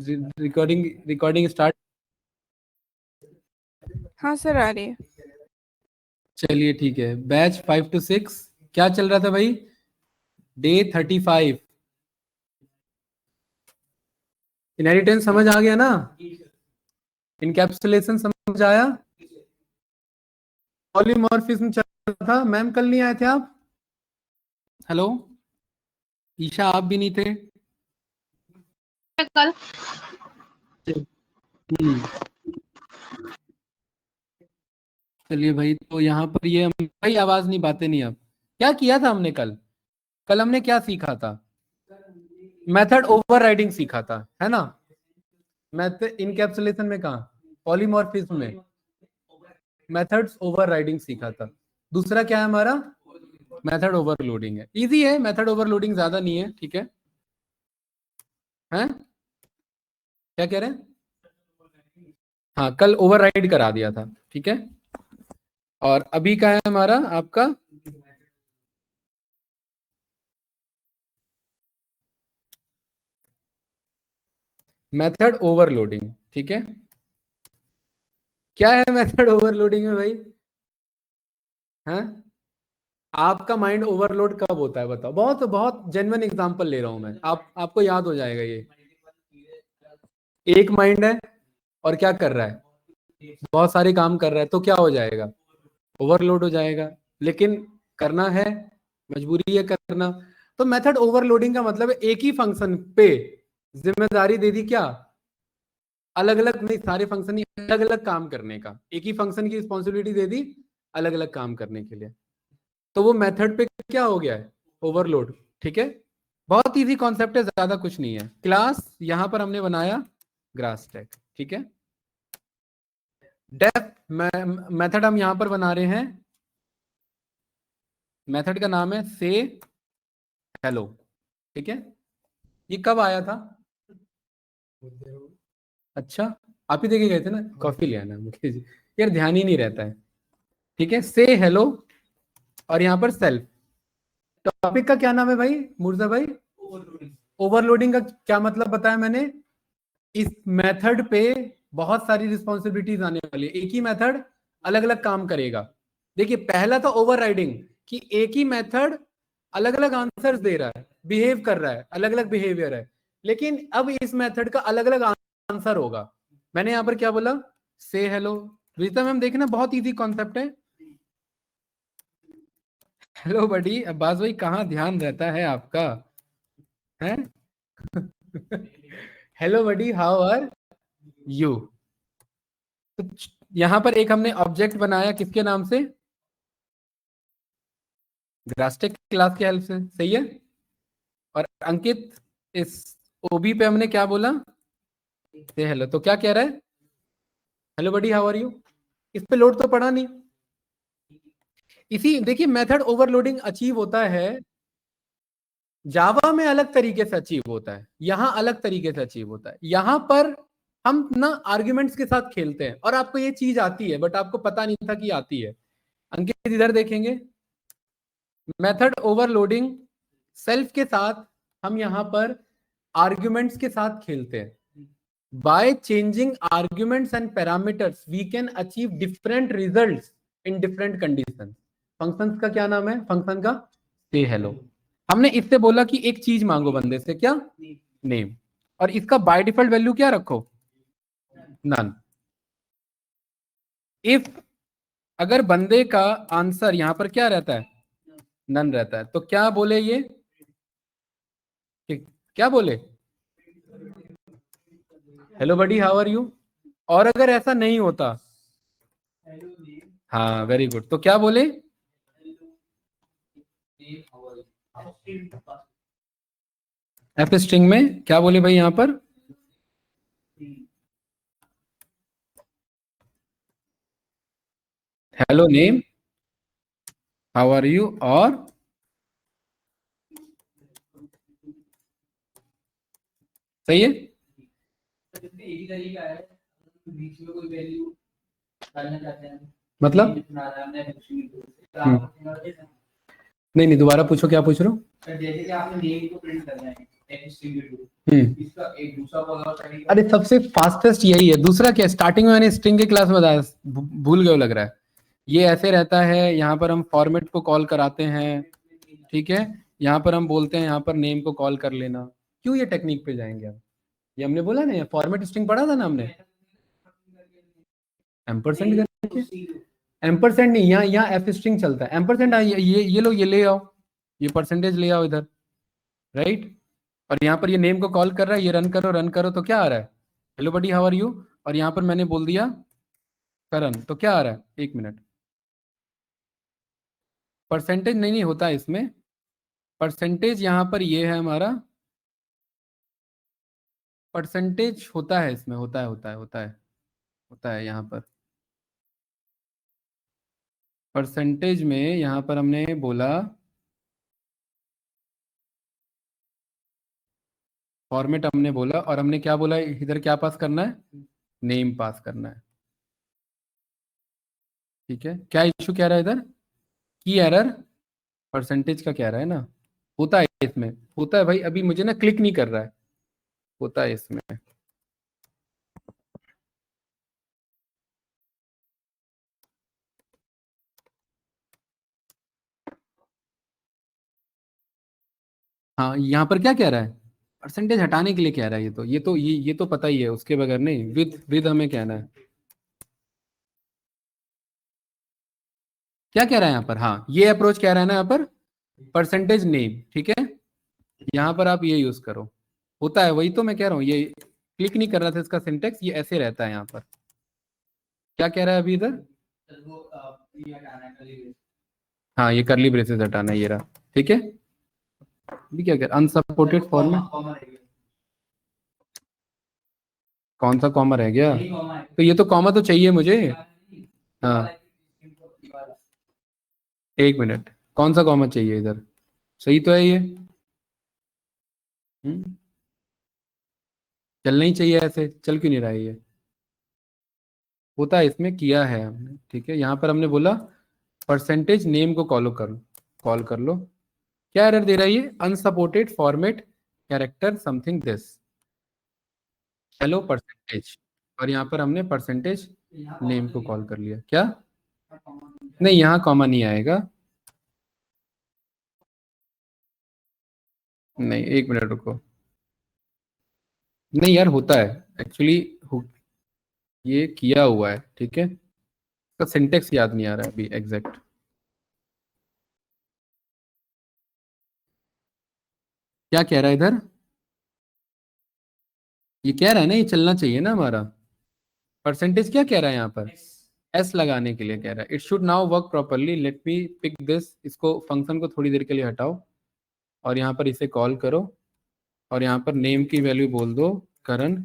Recording recording start. हाँ sir आ रही है। चलिए ठीक है। बैच 5 to 6 क्या चल रहा था भाई? डे 35। इनहेरिटेंस समझ आ गया ना? इनकैप्सुलेशन समझ आया? पॉलीमॉर्फिज्म चल रहा था। मैम कल नहीं आए थे आप? हेलो ईशा, आप भी नहीं थे कल? चलिए भाई, तो यहाँ पर ये भाई आवाज नहीं, बातें नहीं। अब क्या किया था हमने कल? कल हमने क्या सीखा था? मेथड ओवरराइडिंग सीखा था, है ना? मेथड इनकैप्सुलेशन में कहा? पॉलीमॉर्फिज्म में मेथड्स ओवरराइडिंग सीखा था। दूसरा क्या है हमारा? मेथड ओवरलोडिंग है। इजी है, मेथड ओवरलोडिंग ज्यादा नहीं है, ठीक है? हैं? क्या कह रहे हैं? हाँ, कल ओवरराइड करा दिया था, ठीक है? और अभी का है हमारा आपका मेथड ओवरलोडिंग, ठीक है? क्या है मेथड ओवरलोडिंग में भाई? हैं? आपका माइंड ओवरलोड कब होता है बताओ? बहुत बहुत जेन्युइन एग्जांपल ले रहा हूं मैं, आपको याद हो जाएगा ये। एक माइंड है और क्या कर रहा है? बहुत सारे काम कर रहा है, तो क्या हो जाएगा? ओवरलोड हो जाएगा। लेकिन करना है, मजबूरी है करना। तो मेथड ओवरलोडिंग का मतलब है एक ही फंक्शन पे जिम्मेदारी दे दी, क्या अलग अलग नहीं, सारे फंक्शन ही अलग अलग काम करने का। एक ही फंक्शन की रिस्पॉन्सिबिलिटी दे दी अलग अलग काम करने के लिए, तो वो मेथड पे क्या हो गया है? ओवरलोड, ठीक है? बहुत इजी कॉन्सेप्ट है, ज्यादा कुछ नहीं है। क्लास यहां पर हमने बनाया ग्रास टैग, ठीक है? डेफ मेथड हम यहां पर बना रहे हैं, मेथड का नाम है से हेलो, ठीक है? ये कब आया था? अच्छा, आप ही देखे गए थे ना? कॉफी ले आना मुकेश जी, यार ध्यान ही नहीं रहता है, ठीक है? से हेलो और यहां पर सेल्फ। टॉपिक का क्या नाम है भाई मुर्जा भाई? ओवरलोडिंग का क्या मतलब बताया मैंने? इस मेथड पे बहुत सारी रिस्पॉन्सिबिलिटीज आने वाली है। एक ही मेथड अलग अलग काम करेगा। देखिए, पहला तो ओवरराइडिंग कि एक ही मेथड अलग अलग आंसर्स दे रहा है, बिहेव कर रहा है, अलग अलग बिहेवियर है, लेकिन अब इस मेथड का अलग अलग आंसर होगा। मैंने यहां पर क्या बोला? से हेलो। रीता मैम देखना, बहुत इजी कॉन्सेप्ट है। Hello buddy. अब्बास भाई कहाँ ध्यान रहता है आपका? है hello buddy, how are you? तो यहां पर एक हमने ऑब्जेक्ट बनाया, किसके नाम से? ग्रास्टेक क्लास की हेल्प से, सही है? और अंकित, इस ओबी पे हमने क्या बोला? से हेलो। तो क्या कह रहा है? Hello buddy, how are you? इस पे लोड तो पड़ा नहीं। इसी देखिए, मेथड ओवरलोडिंग अचीव होता है जावा में, अलग तरीके से अचीव होता है, यहां अलग तरीके से अचीव होता है। यहां पर हम ना आर्ग्यूमेंट्स के साथ खेलते हैं, और आपको ये चीज आती है बट आपको पता नहीं था कि आती है। अंकित इधर देखेंगे, मेथड ओवरलोडिंग सेल्फ के साथ हम यहां पर आर्ग्यूमेंट्स के साथ खेलते हैं। By changing arguments and parameters we can achieve different results in different conditions. Functions का क्या नाम है? फंक्शन का से हेलो। हमने इससे बोला कि एक चीज मांगो बंदे से, क्या? नेम। और इसका बाय डिफॉल्ट वैल्यू क्या रखो? नन। इफ अगर बंदे का आंसर यहां पर क्या रहता है? नन रहता है, तो क्या बोले ये? क्या बोले? Hello buddy, how are you? और अगर ऐसा नहीं होता, हाँ वेरी गुड, तो क्या बोले? एफ स्ट्रिंग में क्या बोले भाई यहां पर? Hello name, how are you, और सही है? मतलब नहीं नहीं, दोबारा पूछो, क्या पूछ रहे हो? जैसे कि आपने नेम को प्रिंट करना है, इसका एक दूसरा अरे सबसे फास्टेस्ट यही है। दूसरा क्या, स्टार्टिंग में मैंने स्ट्रिंग की क्लास में बताया, भूल गए लग रहा है। ये ऐसे रहता है, यहाँ पर हम फॉर्मेट को कॉल कराते हैं, ठीक है। यहाँ पर हम बोलते हैं यहाँ पर नेम को कॉल कर लेना। क्यों ये टेक्निक पे जाएंगे हम? ये हमने बोला ना, फॉर्मेट स्ट्रिंग पढ़ा था ना हमने, एम्परसेंड करके। एम्परसेंड नहीं, यहाँ एफ स्ट्रिंग चलता है। एम्परसेंड ये लो, ये ले आओ, ये परसेंटेज ले आओ इधर, राइट। और यहाँ पर ये नेम को कॉल कर रहा है, ये रन करो, रन करो तो क्या आ रहा है, hello buddy how are you. और यहाँ पर मैंने बोल दिया करण, तो क्या आ रहा है, एक मिनट, परसेंटेज नहीं होता है इसमें। परसेंटेज यहाँ पर ये है हमारा, परसेंटेज होता है इसमें, होता है यहाँ पर। परसेंटेज में यहाँ पर हमने बोला फॉर्मेट, हमने बोला, और हमने क्या बोला, इधर क्या पास करना है, नेम पास करना है, ठीक है। क्या इशू कह रहा है इधर, की एरर, परसेंटेज का कह रहा है ना, होता है इसमें, होता है भाई। अभी मुझे ना क्लिक नहीं कर रहा है, होता है इसमें। हाँ, यहाँ पर क्या कह रहा है, परसेंटेज हटाने के लिए कह रहा है। ये तो पता ही है, उसके बगैर नहीं, विद हमें कहना है। क्या कह रहा है यहाँ पर, हाँ ये अप्रोच कह रहा है ना यहाँ पर, परसेंटेज नेम, ठीक है। यहाँ पर आप ये यूज करो, होता है, वही तो मैं कह रहा हूँ। ये क्लिक नहीं कर रहा था, इसका सिंटेक्स ये ऐसे रहता है यहाँ पर। क्या कह रहा है अभी इधर, हाँ ये करली ब्रेसेस हटाना है, ये रहा, ठीक है। अभी क्या कर, अनसपोर्टेड फॉर्मेट, कौन सा कॉमा रह गया, तो ये तो कॉमा तो चाहिए मुझे। हाँ एक मिनट, कौन सा कॉमा चाहिए इधर, सही तो है ये। चलना ही चाहिए ऐसे, चल क्यों नहीं रहा है ये, होता है इसमें, किया है हमने, ठीक है। यहाँ पर हमने बोला परसेंटेज नेम को कॉल कर लो। क्या एरर दे रहा है ये, unsupported format character something this, hello percentage. और यहाँ पर हमने परसेंटेज नेम को कॉल कर लिया, क्या नहीं, यहाँ कॉमा नहीं आएगा, नहीं एक मिनट रुको, नहीं यार होता है एक्चुअली, ये किया हुआ है, ठीक है। इसका सिंटेक्स याद नहीं आ रहा है अभी एग्जैक्ट। क्या कह रहा है इधर, ये कह रहा है ना, ये चलना चाहिए ना हमारा। परसेंटेज क्या कह रहा है यहाँ पर, एस लगाने के लिए कह रहा है, it should now work properly, let me pick this. इसको फंक्शन को थोड़ी देर के लिए हटाओ, और यहाँ पर इसे कॉल करो, और यहाँ पर नेम की वैल्यू बोल दो करण।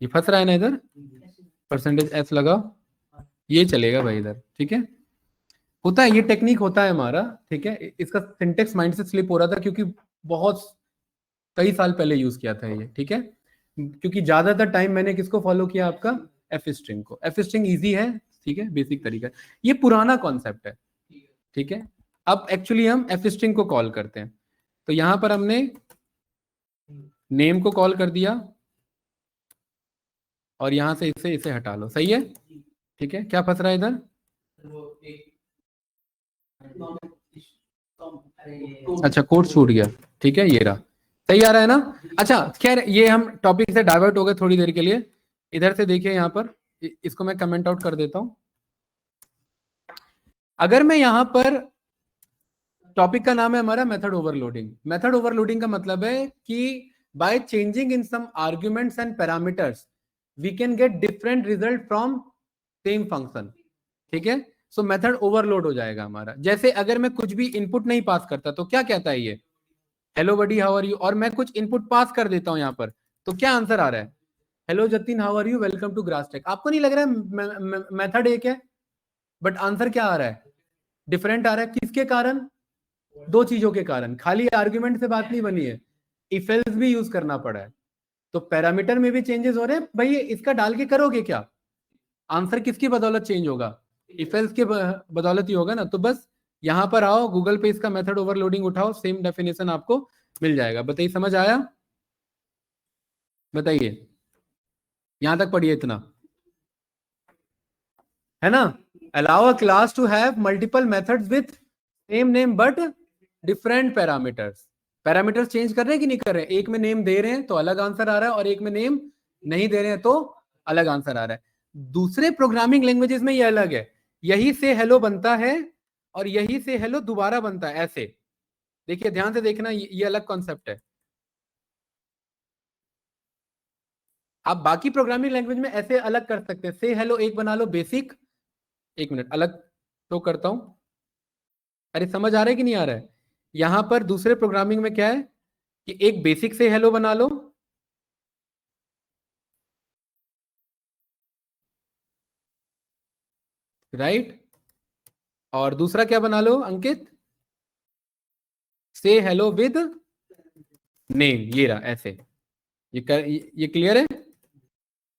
ये फंस रहा है ना इधर, परसेंटेज एस लगाओ, ये चलेगा भाई इधर, ठीक है। होता है, ये टेक्निक होता है हमारा, ठीक है। इसका सिंटेक्स माइंड से स्लिप हो रहा था, क्योंकि बहुत कई साल पहले यूज किया था ये, ठीक है। क्योंकि ज्यादातर टाइम मैंने किसको फॉलो किया, आपका एफ स्ट्रिंग को। एफ स्ट्रिंग ईजी है, ठीक है, बेसिक तरीका, ये पुराना कॉन्सेप्ट है, ठीक है। अब एक्चुअली हम एफ स्ट्रिंग को कॉल करते हैं, तो यहां पर हमने नेम को कॉल कर दिया, और यहां से इसे इसे हटा लो, सही है, ठीक है। क्या फंस रहा है इधर, अच्छा कोड छूट गया, ठीक है, ये रहा, सही आ रहा है ना। अच्छा खैर, ये हम टॉपिक से डाइवर्ट हो गए थोड़ी देर के लिए। इधर से देखिए, यहाँ पर इसको मैं कमेंट आउट कर देता हूं। अगर मैं यहां पर, टॉपिक का नाम है हमारा मेथड ओवरलोडिंग। मेथड ओवरलोडिंग का मतलब है कि by changing in some arguments and parameters we can get different result from same function, ठीक है। सो मेथड ओवरलोड हो जाएगा हमारा। जैसे अगर मैं कुछ भी इनपुट नहीं पास करता, तो क्या कहता है ये, hello buddy how are you, और मैं कुछ इनपुट पास कर देता हूं यहाँ पर, तो क्या आंसर आ रहा है, hello Jatin how are you, welcome to grass tech. आपको नहीं लग रहा है मेथड एक है, बट आंसर क्या आ रहा है, डिफरेंट आ रहा है। किसके कारण, दो चीजों के कारण, खाली आर्ग्यूमेंट से बात नहीं बनी है, इफ एल्स भी यूज करना पड़ा है। तो पैरामीटर में भी चेंजेस हो रहे हैं भाई, इसका डाल के करोगे क्या, आंसर किसकी बदौलत चेंज होगा, इफ एल्स के बदौलत ही होगा ना। तो बस यहां पर आओ, गूगल पे इसका मेथड ओवरलोडिंग उठाओ, सेम डेफिनेशन आपको मिल जाएगा। बताइए समझ आया? बताइए, यहां तक पढ़िए इतना, है ना? Allow a class to have multiple methods with same name but different parameters. Parameters change कर रहे हैं कि नहीं कर रहे हैं? एक में नेम दे रहे हैं तो अलग आंसर आ रहा है, और एक में नेम नहीं दे रहे हैं तो अलग आंसर आ रहा है। दूसरे प्रोग्रामिंग लैंग्वेजेस में ये अलग है, यही से हेलो बनता है और यही से हेलो दोबारा बनता है, ऐसे। देखिए ध्यान से देखना, ये अलग कॉन्सेप्ट है। आप बाकी प्रोग्रामिंग लैंग्वेज में ऐसे अलग कर सकते हैं, से हेलो एक बना लो बेसिक, एक मिनट अलग तो करता हूं। अरे समझ आ रहा है कि नहीं आ रहा है? यहां पर दूसरे प्रोग्रामिंग में क्या है कि एक बेसिक से हेलो बना लो, राइट, और दूसरा क्या बना लो अंकित? से हेलो विद नेम, ये रहा ऐसे। ये क्लियर है?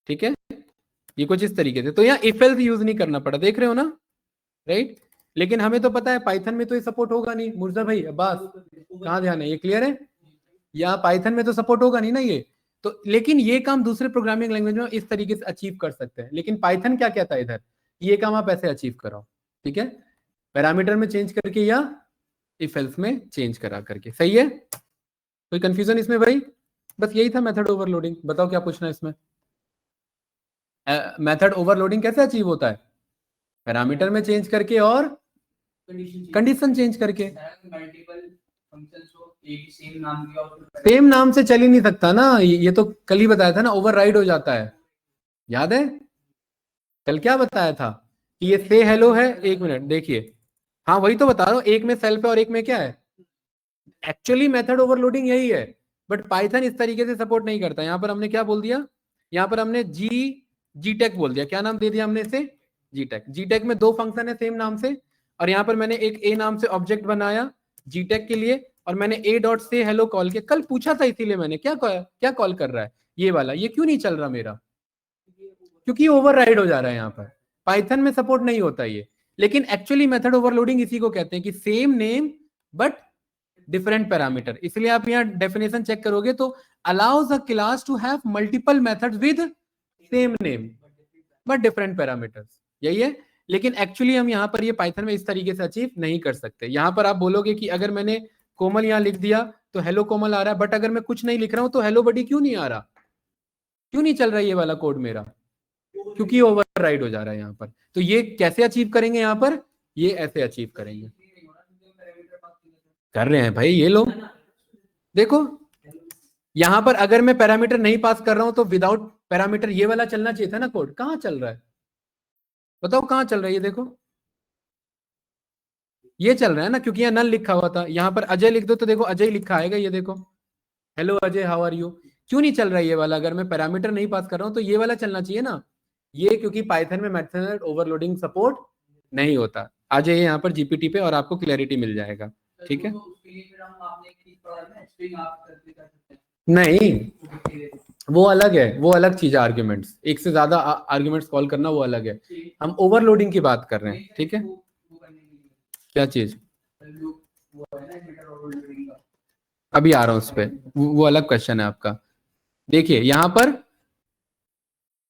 ठीक है, ये कुछ इस तरीके से। तो यहाँ इफ एल्स यूज नहीं करना पड़ा, देख रहे हो ना, राइट। लेकिन हमें तो पता है पाइथन में तो ये सपोर्ट होगा नहीं, मुर्जा भाई अब्बास कहाँ ध्यान है, ये क्लियर है? यहाँ पाइथन में तो सपोर्ट होगा नहीं ना ये। तो लेकिन ये काम दूसरे प्रोग्रामिंग लैंग्वेज में इस तरीके से अचीव कर सकते हैं, लेकिन पाइथन क्या कहता है इधर, ये काम आप ऐसे अचीव कराओ, ठीक है, पैरामीटर में चेंज करके या इफ एल्स में चेंज करा करके। सही है? कोई कंफ्यूजन इसमें भाई? बस यही था मेथड ओवरलोडिंग। बताओ क्या पूछना है इसमें? मेथड ओवरलोडिंग कैसे अचीव होता है? पैरामीटर में चेंज करके और कंडीशन चेंज करके। सेम नाम से चल ही नहीं सकता ना, ये तो कल ही बताया था ना, ओवरराइड हो जाता है। याद है कल क्या बताया था कि ये से हेलो है? एक मिनट देखिए, हाँ वही तो बता रहा हूँ, एक में सेल्फ है और एक में क्या है। एक्चुअली मेथड ओवरलोडिंग यही है, बट पाइथन इस तरीके से सपोर्ट नहीं करता। यहाँ पर हमने क्या बोल दिया, यहाँ पर हमने जी टेक बोल दिया। क्या नाम दे दिया हमने इसे? जी टेक। जी टेक में दो फंक्शन है सेम नाम से, और यहाँ पर मैंने एक ए नाम से ऑब्जेक्ट बनाया जी टेक के लिए, और मैंने ए डॉट से हेलो कॉल किया। कल पूछा था इसीलिए मैंने, क्या कॉल कर रहा है ये वाला, ये क्यों नहीं चल रहा मेरा? क्योंकि ओवरराइड हो जा रहा है यहाँ पर, पाइथन में सपोर्ट नहीं होता ये। लेकिन एक्चुअली मेथड ओवरलोडिंग इसी को कहते हैं कि same name but different parameter. इसलिए आप यहाँ डेफिनेशन चेक करोगे तो allows a class to have multiple methods with same name but different parameters, यही है। लेकिन एक्चुअली हम यहाँ पर ये पाइथन में इस तरीके से अचीव नहीं कर सकते। यहाँ पर आप बोलोगे कि अगर मैंने कोमल यहाँ लिख दिया तो हेलो कोमल आ रहा है, बट अगर मैं कुछ नहीं लिख रहा हूं तो हेलो बडी क्यों नहीं आ रहा? क्यों नहीं चल रहा ये वाला कोड मेरा? क्योंकि ओवरराइड हो जा रहा है यहाँ पर। तो ये कैसे अचीव करेंगे यहाँ पर? ये ऐसे अचीव करेंगे। कर रहे हैं भाई ये लोग, देखो यहां पर अगर मैं पैरामीटर नहीं पास कर रहा हूं तो विदाउट पैरामीटर ये वाला चलना चाहिए था ना कोड। कहां चल रहा है बताओ, कहां चल रहा है ये? देखो ये चल रहा है ना, क्योंकि यहाँ नल लिखा हुआ था। यहाँ पर अजय लिख दो तो देखो अजय लिखा आएगा, ये देखो hello Ajay how are you. क्यों नहीं चल रहा है ये वाला? अगर मैं पैरामीटर नहीं पास कर रहा हूं तो ये वाला चलना चाहिए ना। ये क्योंकि पाइथन में मेथड ओवरलोडिंग सपोर्ट नहीं होता। आ जाइए यहाँ पर जीपीटी पे और आपको क्लैरिटी मिल जाएगा, ठीक है? नहीं, वो अलग है, वो अलग चीज है। आर्ग्यूमेंट्स, एक से ज्यादा आर्ग्यूमेंट्स कॉल करना वो अलग है। हम ओवरलोडिंग की बात कर रहे हैं, ठीक है? क्या चीज? अभी आ रहा हूं उस पर, वो अलग क्वेश्चन है आपका। देखिए यहां पर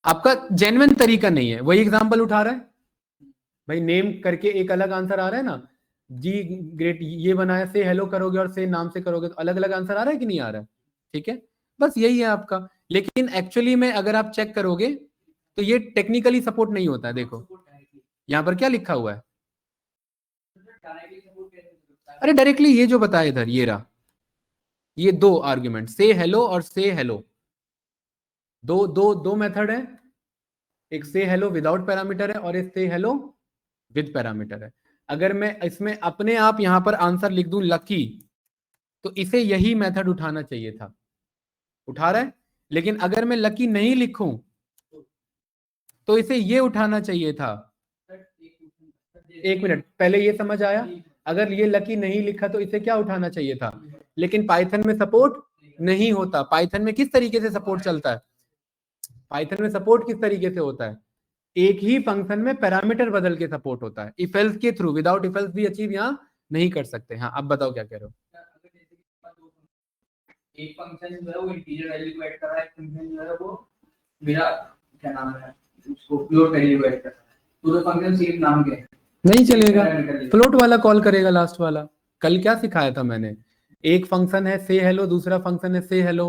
आपका जेन्युइन तरीका नहीं है, वही एग्जांपल उठा रहा है भाई, नेम करके एक अलग आंसर आ रहा है ना। जी ग्रेट ये बनाया, से हेलो करोगे और से नाम से करोगे तो अलग अलग आंसर आ रहा है कि नहीं आ रहा है? ठीक है, बस यही है आपका। लेकिन एक्चुअली में अगर आप चेक करोगे तो ये टेक्निकली सपोर्ट नहीं होता है। देखो यहाँ पर क्या लिखा हुआ है, अरे डायरेक्टली ये जो बताया इधर, ये रहा, ये दो आर्ग्यूमेंट से हेलो और से हेलो, दो दो दो मेथड है। एक से हेलो विदाउट पैरामीटर है और एक से हेलो विद पैरामीटर है। अगर मैं इसमें अपने आप यहां पर आंसर लिख दूं लकी, तो इसे यही मेथड उठाना चाहिए था, उठा रहा है। लेकिन अगर मैं लकी नहीं लिखूं तो इसे ये उठाना चाहिए था। एक मिनट पहले ये समझ आया, अगर ये लकी नहीं लिखा तो इसे क्या उठाना चाहिए था? लेकिन पाइथन में सपोर्ट नहीं होता। पाइथन में किस तरीके से सपोर्ट चलता है? पाइथन में सपोर्ट किस तरीके से होता है? एक ही फंक्शन में पैरामीटर बदल के सपोर्ट होता है, इफ एल्स के थ्रू। विदाउट इफ एल्स भी अचीव यहाँ नहीं कर सकते। हाँ अब बताओ क्या कह रहे हो? एक फंक्शन जो है वो इंटीजर वैल्यू को ऐड कर रहा है, एक फंक्शन जो है वो मेरा क्या नाम है उसको फ्लोट वैल्यू को ऐड कर रहा है, तो दो फंक्शन सेम नाम के नहीं चलेगा, फ्लोट वाला कॉल करेगा लास्ट वाला। कल क्या सिखाया था मैंने, एक फंक्शन है से हेलो, दूसरा फंक्शन है से हेलो,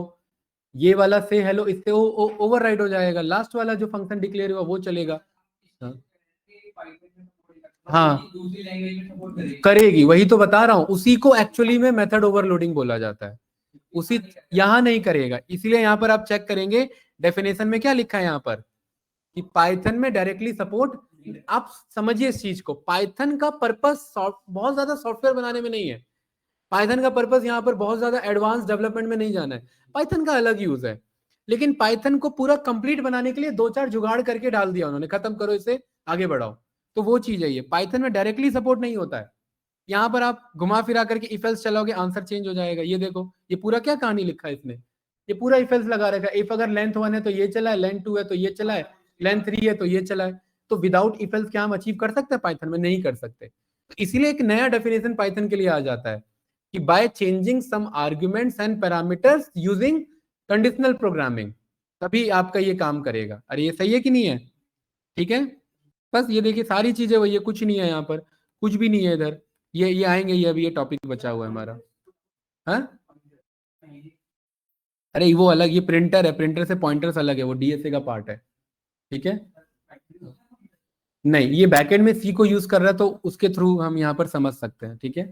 ये वाला से हेलो इससे ओवरराइड हो जाएगा, लास्ट वाला जो फंक्शन डिक्लेयर हुआ वो चलेगा। हाँ दूसरी लैंग्वेज में सपोर्ट करेगी करेगी, वही तो बता रहा हूँ, उसी को एक्चुअली में मेथड ओवरलोडिंग बोला जाता है। उसी यहाँ नहीं करेगा, इसीलिए यहाँ पर आप चेक करेंगे डेफिनेशन में क्या लिखा है यहाँ पर कि पाइथन में डायरेक्टली सपोर्ट। आप समझिए इस चीज को, पाइथन का पर्पस बहुत ज्यादा सॉफ्टवेयर बनाने में नहीं है, पाइथन का पर्पस यहाँ पर बहुत ज्यादा एडवांस डेवलपमेंट में नहीं जाना है, पाइथन का अलग यूज है, लेकिन पाइथन को पूरा कंप्लीट बनाने के लिए दो चार जुगाड़ करके डाल दिया उन्होंने, खत्म करो इसे आगे बढ़ाओ, तो वो चीज है ये। पाइथन में डायरेक्टली सपोर्ट नहीं होता है, यहाँ पर आप घुमा फिरा करके इफ एल्स चलाओगे आंसर चेंज हो जाएगा। ये देखो ये पूरा क्या कहानी लिखा है इसने, ये पूरा इफ एल्स लगा रखा है, इफ अगर लेंथ 1 है तो ये चला है, लेंथ 2 है तो ये चला है, लेंथ 3 है तो ये चला है। तो विदाउट इफ एल्स क्या हम अचीव कर सकते हैं पाइथन में? नहीं कर सकते। तो इसीलिए एक नया डेफिनेशन पाइथन के लिए आ जाता है कि by changing some arguments and parameters using conditional programming, तभी आपका ये काम करेगा। अरे ये सही है कि नहीं है? ठीक है, बस ये देखिए सारी चीजें वही है, कुछ नहीं है यहाँ पर, कुछ भी नहीं है इधर। ये आएंगे, ये अभी ये टॉपिक बचा हुआ है हमारा। हाँ अरे वो अलग, ये प्रिंटर है, प्रिंटर से पॉइंटर्स अलग है, वो डीएसए का पार्ट है। ठीक है, नहीं ये बैकएंड में सी को यूज कर रहा है तो उसके थ्रू हम यहाँ पर समझ सकते हैं। ठीक है,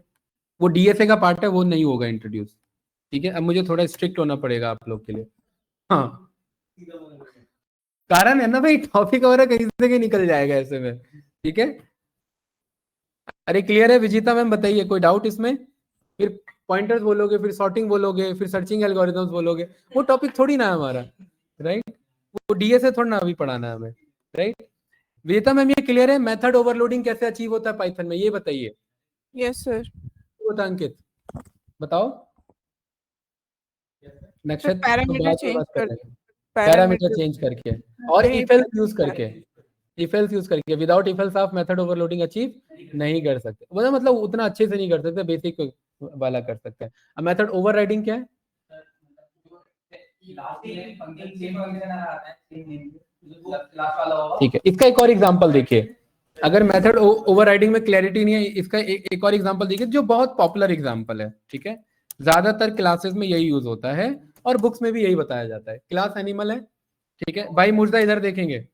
वो डीएसए का पार्ट है, वो नहीं होगा इंट्रोड्यूस। ठीक है, अब मुझे थोड़ा स्ट्रिक्ट होना पड़ेगा आप लोग के लिए। हाँ कारण है ना भाई, टॉपिक वगैरह कहीं से कहीं निकल जाएगा ऐसे में। ठीक है, अरे क्लियर है विजिता मैम? बताइए, कोई डाउट इसमें? फिर पॉइंटर्स बोलोगे, फिर सॉर्टिंग बोलोगे, फिर सर्चिंग एल्गोरिथम्स बोलोगे, वो टॉपिक थोड़ी ना है हमारा, राइट? वो डीएसए थोड़ा ना अभी पढ़ाना है हमें, राइट? विजिता मैम ये क्लियर है, मेथड ओवरलोडिंग कैसे अचीव होता है पाइथन में, ये बताइए। Yes sir. बता अंकित, बताओ। नक्षत्र पैरामीटर चेंज कर, पैरामीटर चेंज करके और नहीं, इफ एल्स यूज करके, इफ एल्स यूज करके, विदाउट इफ एल्स आप मेथड ओवरलोडिंग अचीव नहीं कर सकते, मतलब उतना अच्छे से नहीं कर सकते, बेसिक वाला कर सकते हैं। अब मेथड ओवरराइडिंग क्या है? ठीक है, इसका एक और एग्जांपल देखिए, अगर मेथड ओवरराइडिंग में क्लैरिटी नहीं है, इसका एक और एग्जांपल देखिए जो बहुत पॉपुलर एग्जांपल है। ठीक है, ज्यादातर क्लासेस में यही यूज होता है और बुक्स में भी यही बताया जाता है। क्लास एनिमल है, ठीक है भाई, मुर्दा इधर देखेंगे।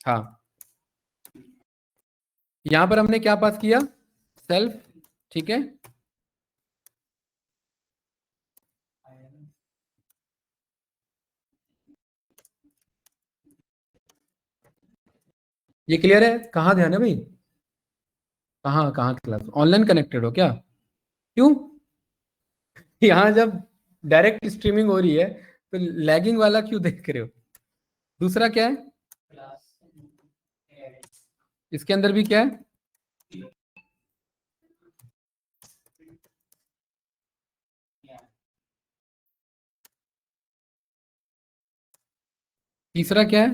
हाँ यहां पर हमने क्या पास किया? सेल्फ। ठीक है, ये क्लियर है? कहाँ ध्यान है भाई? कहाँ कहाँ क्लास? ऑनलाइन कनेक्टेड हो क्या? क्यों? यहाँ जब डायरेक्ट स्ट्रीमिंग हो रही है तो लैगिंग वाला क्यों देख रहे हो? दूसरा क्या है इसके अंदर भी? क्या है? तीसरा क्या है?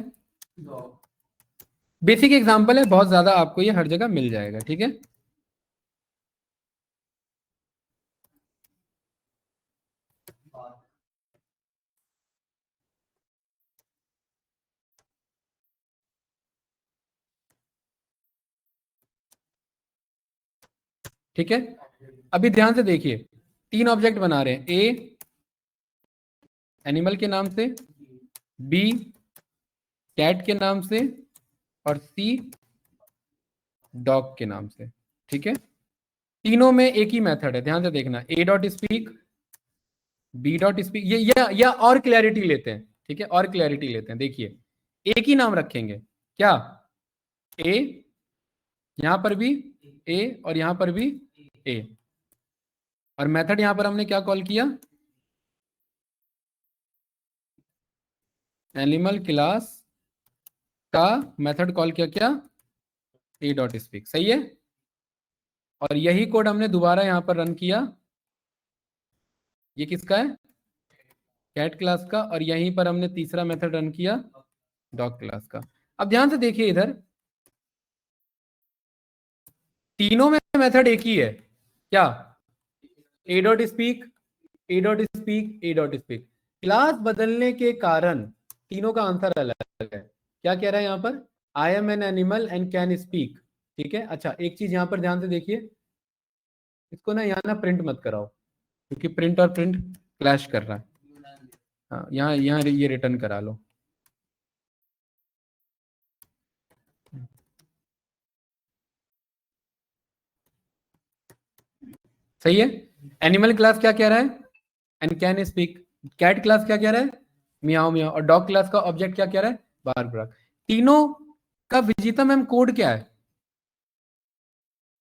बेसिक एग्जांपल है, बहुत ज्यादा आपको ये हर जगह मिल जाएगा। ठीक है, ठीक है, अभी ध्यान से देखिए, तीन ऑब्जेक्ट बना रहे हैं, ए एनिमल के नाम से, बी कैट के नाम से, और सी डॉग के नाम से। ठीक है, तीनों में एक ही मेथड है, ध्यान से देखना, A dot speak, B dot speak, ये या और क्लैरिटी लेते हैं। ठीक है, और क्लैरिटी लेते हैं, देखिए एक ही नाम रखेंगे, क्या? ए, यहां पर भी ए और यहां पर भी ए, और मेथड यहां पर हमने क्या कॉल किया? एनिमल क्लास का मेथड कॉल किया, क्या? ए डॉट स्पीक। सही है, और यही कोड हमने दोबारा यहां पर रन किया, ये किसका है? कैट क्लास का, और यहीं पर हमने तीसरा मेथड रन किया डॉग क्लास का। अब ध्यान से देखिए इधर, तीनों में मेथड एक ही है, क्या? ए डॉट स्पीक ए डॉट स्पीक, ए डॉट स्पीक। क्लास बदलने के कारण तीनों का आंसर अलग है। क्या कह रहा है यहाँ पर? I am an animal and can speak. ठीक है, अच्छा एक चीज यहाँ पर ध्यान से देखिए, इसको ना यहाँ ना प्रिंट मत कराओ, क्योंकि प्रिंट और प्रिंट क्लैश कर रहा है। हाँ, यहाँ यहाँ ये रिटर्न करा लो। सही है। एनिमल क्लास क्या कह रहा है? And can speak. Cat class क्या कह रहा है? मियाओ मियाओ। और डॉग क्लास का ऑब्जेक्ट क्या कह रहा है? Bark bark. तीनों का विजिता मैम कोड क्या है?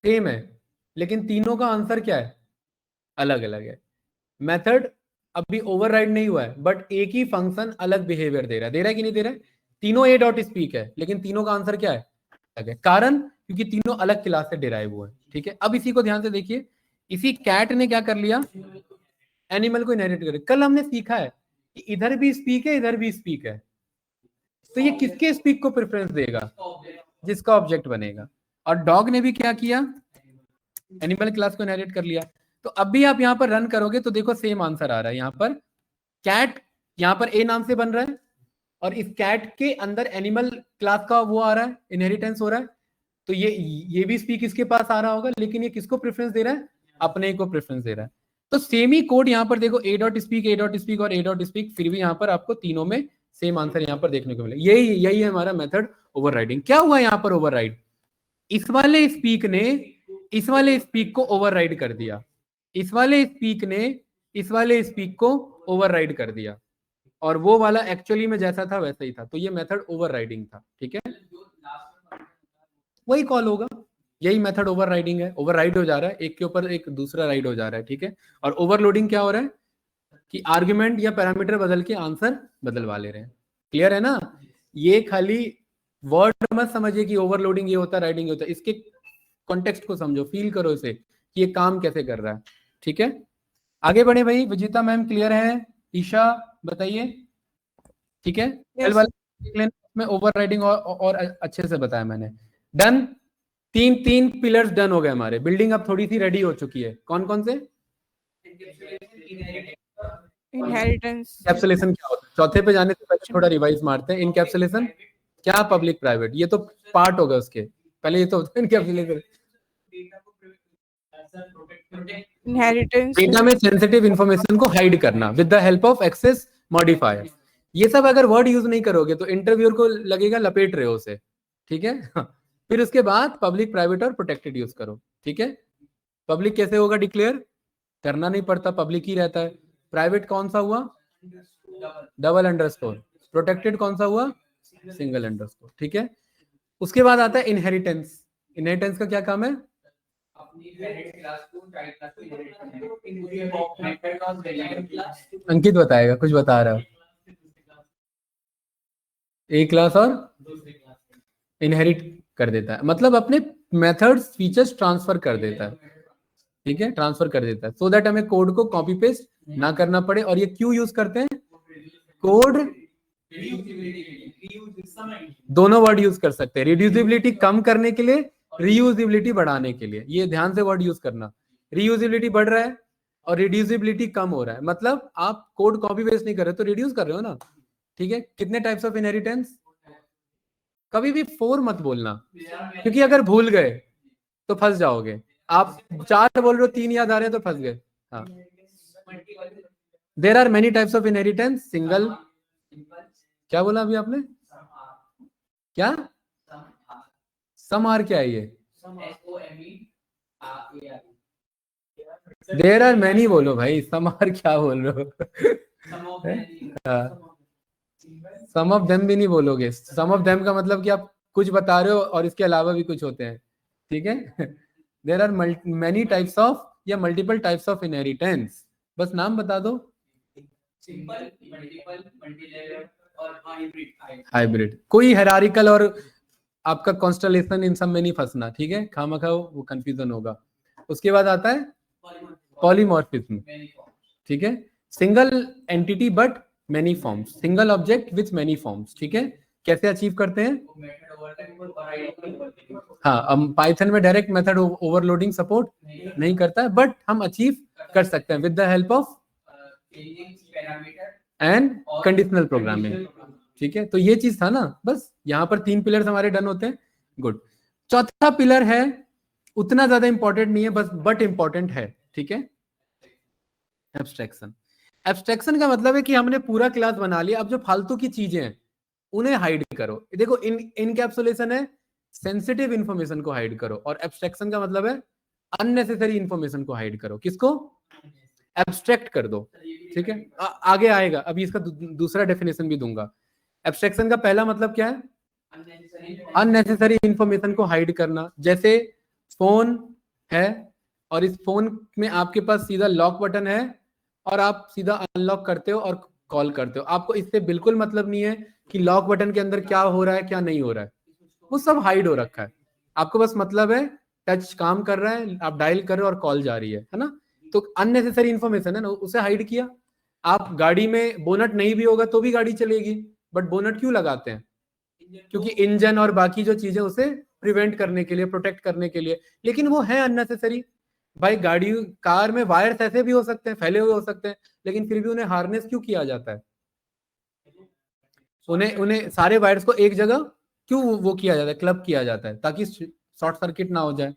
सेम है, लेकिन तीनों का आंसर क्या है? अलग अलग है। मेथड अभी ओवरराइड नहीं हुआ है, बट एक ही फंक्शन अलग बिहेवियर दे रहा है कि नहीं दे रहा है? तीनों ए डॉट स्पीक है, लेकिन तीनों का आंसर क्या है? अलग है। कारण क्योंकि तीनों अलग क्लास से डिराइव हुए हैं। ठीक है, अब इसी को ध्यान से देखिए। इसी कैट ने क्या कर लिया? एनिमल को इनहेरिट कर। कल हमने सीखा है कि इधर भी स्पीक है, इधर भी स्पीक है, तो ये किसके स्पीक को प्रेफरेंस देगा? जिसका ऑब्जेक्ट बनेगा। और डॉग ने भी क्या किया? एनिमल क्लास को इनहेरिट कर लिया। तो अब भी आप यहाँ पर रन करोगे तो देखो सेम आंसर आ रहा है। यहाँ पर कैट यहाँ पर ए नाम से बन रहा है, और इस कैट के अंदर एनिमल क्लास का वो आ रहा है, इनहेरिटेंस हो रहा है। तो ये भी स्पीक इसके पास आ रहा होगा, लेकिन ये किसको प्रेफरेंस दे रहा है? अपने को प्रेफरेंस दे रहा है। तो सेम ही कोड यहाँ पर देखो, ए डॉट स्पीक, ए डॉट स्पीक और ए डॉट स्पीक, फिर भी यहाँ पर आपको तीनों में सेम आंसर यहाँ पर देखने को मिले। यही है हमारा मेथड ओवरराइडिंग। क्या हुआ यहाँ पर ओवरराइड? इस वाले स्पीक ने इस वाले स्पीक को ओवरराइड कर दिया, इस वाले स्पीक ने इस वाले स्पीक को ओवरराइड कर दिया, और वो वाला एक्चुअली में जैसा था वैसा ही था। तो ये मेथड ओवरराइडिंग था। ठीक है, वही कॉल होगा। यही मेथड ओवरराइडिंग है। ओवरराइड हो जा रहा है, एक के ऊपर एक दूसरा राइड हो जा रहा है। ठीक है, और ओवरलोडिंग क्या हो रहा है कि आर्गुमेंट या पैरामीटर बदल के आंसर बदलवा ले रहे हैं। क्लियर है ना? ये खाली वर्ड मत समझिए कि ओवरलोडिंग ये होता है, राइडिंग होता है। इसके कॉन्टेक्स्ट को समझो, फील करो इसे कि ये काम कैसे कर रहा है। ठीक है, आगे बढ़े भाई। विजिता मैम क्लियर है? ईशा बताइए। ठीक है, में ओवरराइडिंग और अच्छे से बताया मैंने। डन। तीन पिलर्स डन हो गए हमारे। बिल्डिंग अब थोड़ी सी रेडी हो चुकी है। कौन कौन से? इनहेरिटेंस। इनकैप्सुलेशन क्या होता है? चौथे पे जाने से पहले थोड़ा रिवाइज मारते हैं। इनकैप्सुलेशन क्या? पब्लिक प्राइवेट, ये तो पार्ट होगा उसके। पहले ये तो इनकैप्सुलेशन इनहेरिटेंस। डेटा में सेंसिटिव इंफॉर्मेशन को हाइड करना with the help of access modifier. ये सब अगर वर्ड यूज नहीं करोगे तो इंटरव्यूअर को लगेगा लपेट रहे हो उसे। ठीक है फिर उसके बाद पब्लिक प्राइवेट और प्रोटेक्टेड यूज करो। ठीक है, पब्लिक कैसे होगा डिक्लेयर? करना नहीं पड़ता, पब्लिक ही रहता है। प्राइवेट कौन सा हुआ? Double underscore. प्रोटेक्टेड कौन सा हुआ? Single underscore. ठीक है, उसके बाद आता है इनहेरिटेंस। इनहेरिटेंस का क्या काम है? अंकित बताएगा, कुछ बता रहा है। एक क्लास और इनहेरिट कर देता है, मतलब अपने मेथड्स फीचर्स ट्रांसफर कर देता है। ठीक है, ट्रांसफर कर देता है सो दैट हमें कोड को कॉपी पेस्ट ना करना पड़े। और ये क्यों यूज करते हैं? कोड दोनों वर्ड यूज कर सकते हैं। रिड्यूसिबिलिटी कम करने के लिए, रीयूजिबिलिटी बढ़ाने के लिए। ये ध्यान से वर्ड यूज करना। रीयूजिबिलिटी बढ़ रहा है और रिड्यूसिबिलिटी कम हो रहा है, मतलब आप कोड कॉपी पेस्ट नहीं कर रहे तो रिड्यूस कर रहे हो ना। ठीक है, कितने टाइप्स ऑफ इनहेरिटेंस? कभी भी 4 मत बोलना, क्योंकि अगर भूल गए तो फंस जाओगे। आप 4 बोल रहे हो, 3 याद आ रहे हैं तो फंस गए। हाँ, there are many types of inheritance. Single, क्या बोला अभी आपने? क्या? सम आर क्या है ये? देयर आर मैनी बोलो भाई, सम आर क्या बोल रहे हो? सम ऑफ देम भी नहीं बोलोगे। सम ऑफ देम का मतलब कि आप कुछ बता रहे हो और इसके अलावा भी कुछ होते हैं। ठीक है, there are many types of या मल्टीपल टाइप्स ऑफ इनहेरिटेंस। बस नाम बता दो। सिंपल, मल्टीपल, मल्टीलेवल और हाइब्रिड। कोई हायरार्किकल और आपका कॉन्स्टलेशन इन सब में नहीं फंसना। ठीक है, खामखा वो कंफ्यूजन होगा। उसके बाद आता है पॉलीमॉर्फिज्म। ठीक है, single entity but many forms, single object with many forms. ठीक है, कैसे अचीव करते हैं? हाँ, अब पाइथन में डायरेक्ट मेथड ओवरलोडिंग सपोर्ट नहीं करता है, बट हम अचीव कर सकते हैं with the help of changing parameter and और कंडीशनल प्रोग्रामिंग। ठीक है, तो ये चीज था ना, बस यहाँ पर 3 पिलर्स हमारे डन होते हैं। गुड। चौथा पिलर है, उतना ज्यादा इंपॉर्टेंट नहीं है बस, बट इंपॉर्टेंट है। ठीक है, एब्स्ट्रैक्शन। एब्स्ट्रैक्शन का मतलब है कि हमने पूरा क्लास बना लिया, अब जो फालतू की चीजें हैं उन्हें हाइड करो। देखो, इनकैप्सुलेशन है सेंसिटिव इंफॉर्मेशन को हाइड करो, और एब्स्ट्रैक्शन का मतलब है अननेसेसरी इंफॉर्मेशन को हाइड करो। किसको? एब्स्ट्रैक्ट कर दो। ठीक है, आगे आएगा, अभी इसका दूसरा डेफिनेशन भी दूंगा। एब्स्ट्रैक्शन का पहला मतलब क्या है? अननेसेसरी इंफॉर्मेशन को हाइड करना। जैसे फोन है और इस फोन में आपके पास सीधा लॉक बटन है और आप सीधा अनलॉक करते हो और कॉल करते हो, आपको इससे बिल्कुल मतलब नहीं है कि लॉक बटन के अंदर क्या हो रहा है क्या नहीं हो रहा है, वो सब हाइड हो रखा है। आपको बस मतलब है टच काम कर रहा है, आप डायल कर रहे हो और कॉल जा रही है ना। तो अननेसेसरी इंफॉर्मेशन है ना, उसे हाइड किया। आप गाड़ी में बोनट नहीं भी होगा तो भी गाड़ी चलेगी, बट बोनट क्यों लगाते हैं? क्योंकि इंजन और बाकी जो चीजें उसे प्रिवेंट करने के लिए, प्रोटेक्ट करने के लिए, लेकिन वो है अननेसेसरी। भाई गाड़ी, कार में वायर्स ऐसे भी हो सकते हैं, फैले हुए हो सकते हैं, लेकिन फिर भी उन्हें हार्नेस क्यों किया जाता है? उन्हें उन्हें सारे वायर्स को एक जगह क्यों वो किया जाता है, क्लब किया जाता है, ताकि शॉर्ट सर्किट ना हो जाए।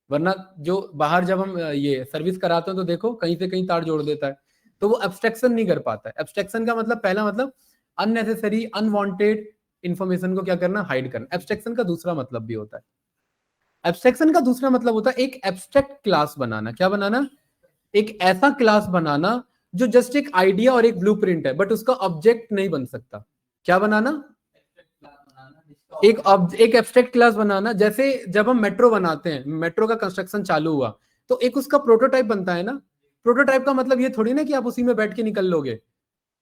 वरना जो बाहर जब हम ये सर्विस कराते हैं तो देखो कहीं से कहीं तार जोड़ देता है, तो वो एब्स्ट्रैक्शन नहीं कर पाता है। एब्स्ट्रैक्शन का मतलब, पहला मतलब अननेसेसरी अनवांटेड इंफॉर्मेशन को क्या करना? हाइड करना। एब्स्ट्रैक्शन का दूसरा मतलब भी होता है, एब्स्ट्रैक्शन का दूसरा मतलब होता है एक एब्स्ट्रैक्ट क्लास बनाना। क्या बनाना? एक ऐसा क्लास बनाना जो जस्ट एक आइडिया और एक ब्लूप्रिंट है, बट उसका ऑब्जेक्ट नहीं बन सकता। क्या बनाना? एक एब्स्ट्रैक्ट क्लास बनाना। जैसे जब हम मेट्रो बनाते हैं, मेट्रो का कंस्ट्रक्शन चालू हुआ तो एक उसका प्रोटोटाइप बनता है ना। प्रोटोटाइप का मतलब ये थोड़ी ना कि आप उसी में बैठ के निकल लोगे।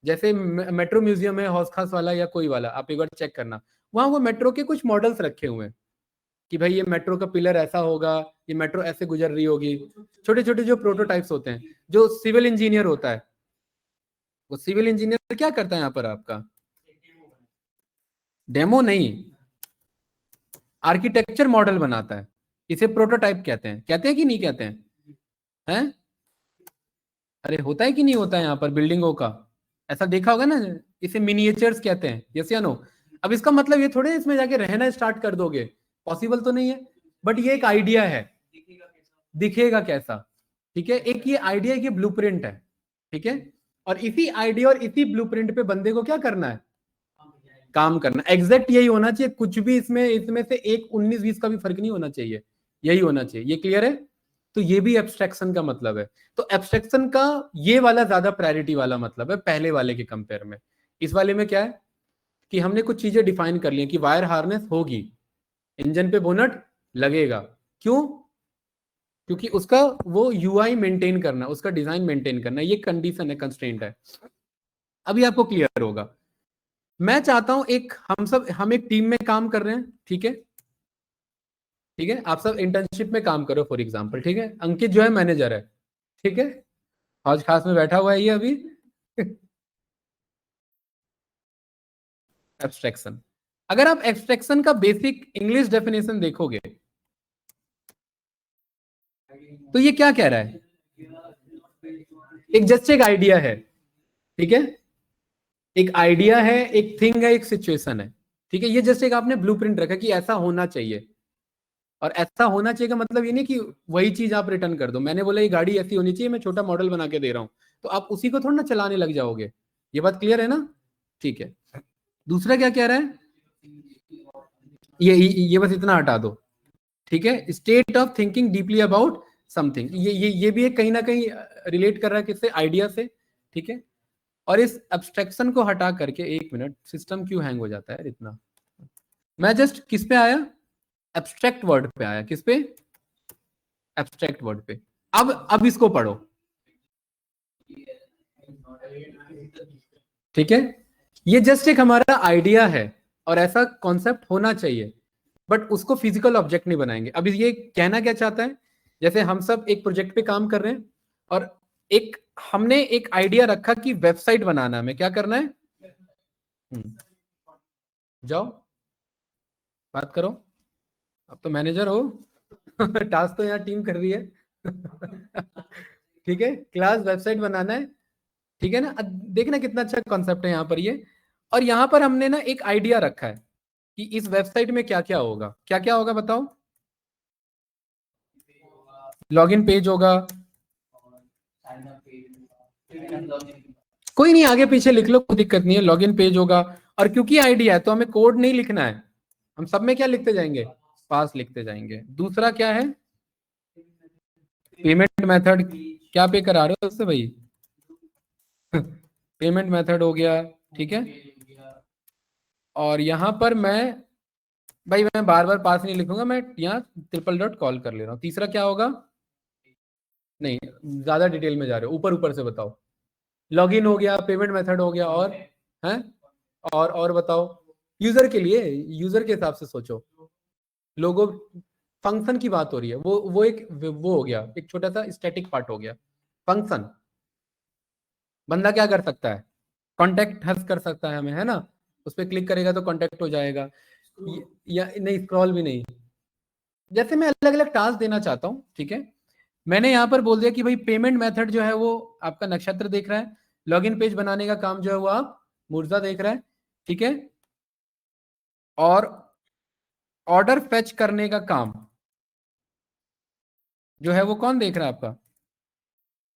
जैसे मेट्रो म्यूजियम है, हौस खास वाला या कोई वाला, आप एक बार चेक करना, वहां वो मेट्रो के कुछ मॉडल्स रखे हुए हैं कि भाई ये मेट्रो का पिलर ऐसा होगा, ये मेट्रो ऐसे गुजर रही होगी। छोटे छोटे जो प्रोटोटाइप्स होते हैं, जो सिविल इंजीनियर होता है, वो सिविल इंजीनियर क्या करता है यहाँ पर? आपका डेमो नहीं, आर्किटेक्चर मॉडल बनाता है। इसे प्रोटोटाइप कहते हैं कि नहीं कहते हैं? हैं? अरे होता है कि नहीं होता है यहाँ पर बिल्डिंगों का? ऐसा देखा होगा ना, इसे मिनिएचर्स कहते हैं। यस या नो? अब इसका मतलब ये थोड़े इसमें जाके रहना स्टार्ट कर दोगे, पॉसिबल तो नहीं है, बट ये एक आइडिया है। दिखेगा कैसा? ठीक है, एक ये आइडिया की ब्लूप्रिंट है। ठीक है, और इसी आइडिया और इसी ब्लूप्रिंट पे बंदे को क्या करना है? काम करना। एग्जैक्ट यही होना चाहिए, कुछ भी इसमें से एक 19-20 का भी फर्क नहीं होना चाहिए, यही होना चाहिए। ये क्लियर है? तो ये भी एब्स्ट्रैक्शन का मतलब है। तो एब्स्ट्रैक्शन का ये वाला ज्यादा प्रायोरिटी वाला मतलब है पहले वाले के कंपेयर में। इस वाले में क्या है कि हमने कुछ चीजें डिफाइन कर ली कि वायर हार्नेस होगी, इंजन पे बोनट लगेगा। क्यों? क्योंकि उसका वो यूआई मेंटेन करना, उसका डिजाइन मेंटेन करना, ये कंडीशन है, कंस्ट्रेंट है। अभी आपको क्लियर होगा। मैं चाहता हूं हम एक टीम में काम कर रहे हैं। ठीक है, ठीक है, आप सब इंटर्नशिप में काम करो फॉर एग्जांपल। ठीक है, अंकित जो है मैनेजर है। ठीक है, हौज खास में बैठा हुआ है ये अभी। एब्स्ट्रैक्शन, अगर आप एब्स्ट्रैक्शन का बेसिक इंग्लिश डेफिनेशन देखोगे तो ये क्या कह रहा है? एक जस्ट एक आइडिया है। ठीक है, एक आइडिया है, एक थिंग है, एक सिचुएशन है। ठीक है, ये जस्ट एक आपने ब्लूप्रिंट रखा कि ऐसा होना चाहिए। और ऐसा होना चाहिए का मतलब ये नहीं कि वही चीज आप रिटर्न कर दो। मैंने बोला ये गाड़ी ऐसी होनी चाहिए, मैं छोटा मॉडल बना के दे रहा हूं, तो आप उसी को थोड़ा ना चलाने लग जाओगे। ये बात क्लियर है ना? ठीक है, दूसरा क्या कह रहा है? ये बस इतना हटा दो। ठीक है, state of thinking deeply about something, ये भी एक कहीं ना कहीं रिलेट कर रहा है किससे? आइडिया से। ठीक है, और इस एब्स्ट्रैक्शन को हटा करके, एक मिनट, सिस्टम क्यों हैंग हो जाता है इतना? मैं जस्ट किस पे आया? एब्स्ट्रैक्ट वर्ड पे आया। किस पे? एब्स्ट्रैक्ट वर्ड पे। अब इसको पढ़ो। ठीक है, ये जस्ट एक हमारा आइडिया है और ऐसा कॉन्सेप्ट होना चाहिए, बट उसको फिजिकल ऑब्जेक्ट नहीं बनाएंगे। अब ये कहना क्या चाहता है? जैसे हम सब एक प्रोजेक्ट पे काम कर रहे हैं और हमने एक आइडिया रखा कि वेबसाइट बनाना है, हमें क्या करना है? जाओ बात करो, अब तो मैनेजर हो। टास्क तो यहाँ टीम कर रही है। ठीक है, क्लास वेबसाइट बनाना है, ठीक है ना। देखना कितना अच्छा कॉन्सेप्ट है यहाँ पर ये। और यहाँ पर हमने ना एक आइडिया रखा है कि इस वेबसाइट में क्या क्या होगा, क्या क्या होगा बताओ। लॉगिन पेज होगा, कोई नहीं आगे पीछे लिख लो, कोई दिक्कत नहीं है। लॉगिन पेज होगा, और क्योंकि आइडिया है तो हमें कोड नहीं लिखना है, हम सब में क्या लिखते जाएंगे, पास लिखते जाएंगे। दूसरा क्या है, पेमेंट मेथड, क्या पे करा रहे हो उससे भाई पेमेंट मेथड हो गया, ठीक है। और यहां पर मैं बार बार पास नहीं लिखूंगा, मैं यहाँ ट्रिपल डॉट कॉल कर ले रहा हूँ। तीसरा क्या होगा, नहीं ज्यादा डिटेल में जा रहे हो, ऊपर ऊपर से बताओ। लॉगिन हो गया, पेमेंट मेथड हो गया, और हैं, और बताओ। यूजर के लिए, यूजर के हिसाब से सोचो। लोगो फंक्शन की बात हो रही है, वो एक वो हो गया, एक छोटा सा स्टैटिक पार्ट हो गया। फंक्शन, बंदा क्या कर सकता है, कांटेक्ट हस कर सकता है हमें, है ना। उस पर क्लिक करेगा तो कांटेक्ट हो जाएगा, या नहीं स्क्रॉल भी नहीं। जैसे मैं अलग अलग टास्क देना चाहता हूँ, ठीक है। मैंने यहाँ पर बोल दिया कि भाई पेमेंट मेथड जो है वो आपका नक्षत्र देख रहा है, लॉगिन पेज बनाने का काम जो है वो आप मुर्जा देख रहा है, ठीक है। और ऑर्डर फेच करने का काम जो है वो कौन देख रहा है, आपका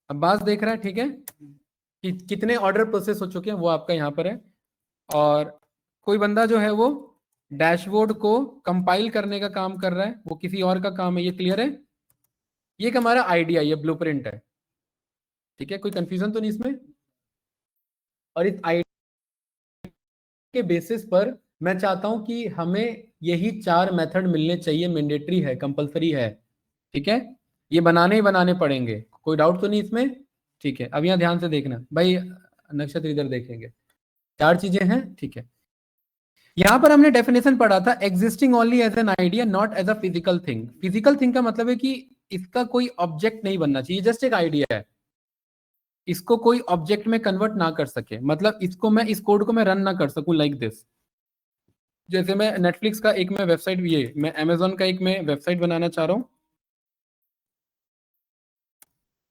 अब्बास देख रहा है, ठीक है। कि कितने ऑर्डर प्रोसेस हो चुके हैं वो आपका यहाँ पर है। और कोई बंदा जो है वो डैशबोर्ड को कंपाइल करने का काम कर रहा है, वो किसी और का काम है, ये क्लियर है। ये एक हमारा आइडिया, ये ब्लूप्रिंट है, ठीक है। कोई कंफ्यूजन तो नहीं इसमें। और इस आइडिया के बेसिस पर मैं चाहता हूं कि हमें यही 4 मेथड मिलने चाहिए, मैंडेटरी है, कंपलसरी है, ठीक है। ये बनाने ही बनाने पड़ेंगे, कोई डाउट तो नहीं इसमें, ठीक है। अब यहाँ ध्यान से देखना भाई, नक्षत्र इधर देखेंगे, 4 चीजें हैं, ठीक है। यहां पर हमने डेफिनेशन पढ़ा था, existing only as an idea not as a physical thing. Physical thing का मतलब है कि इसका कोई ऑब्जेक्ट नहीं बनना चाहिए, जस्ट एक आइडिया है, इसको कोई ऑब्जेक्ट में कन्वर्ट ना कर सके, मतलब इसको मैं, इस कोड को मैं रन ना कर सकूं लाइक दिस। जैसे मैं नेटफ्लिक्स का एक मैं वेबसाइट, ये मैं अमेजोन का एक मैं वेबसाइट बनाना चाह रहा हूं,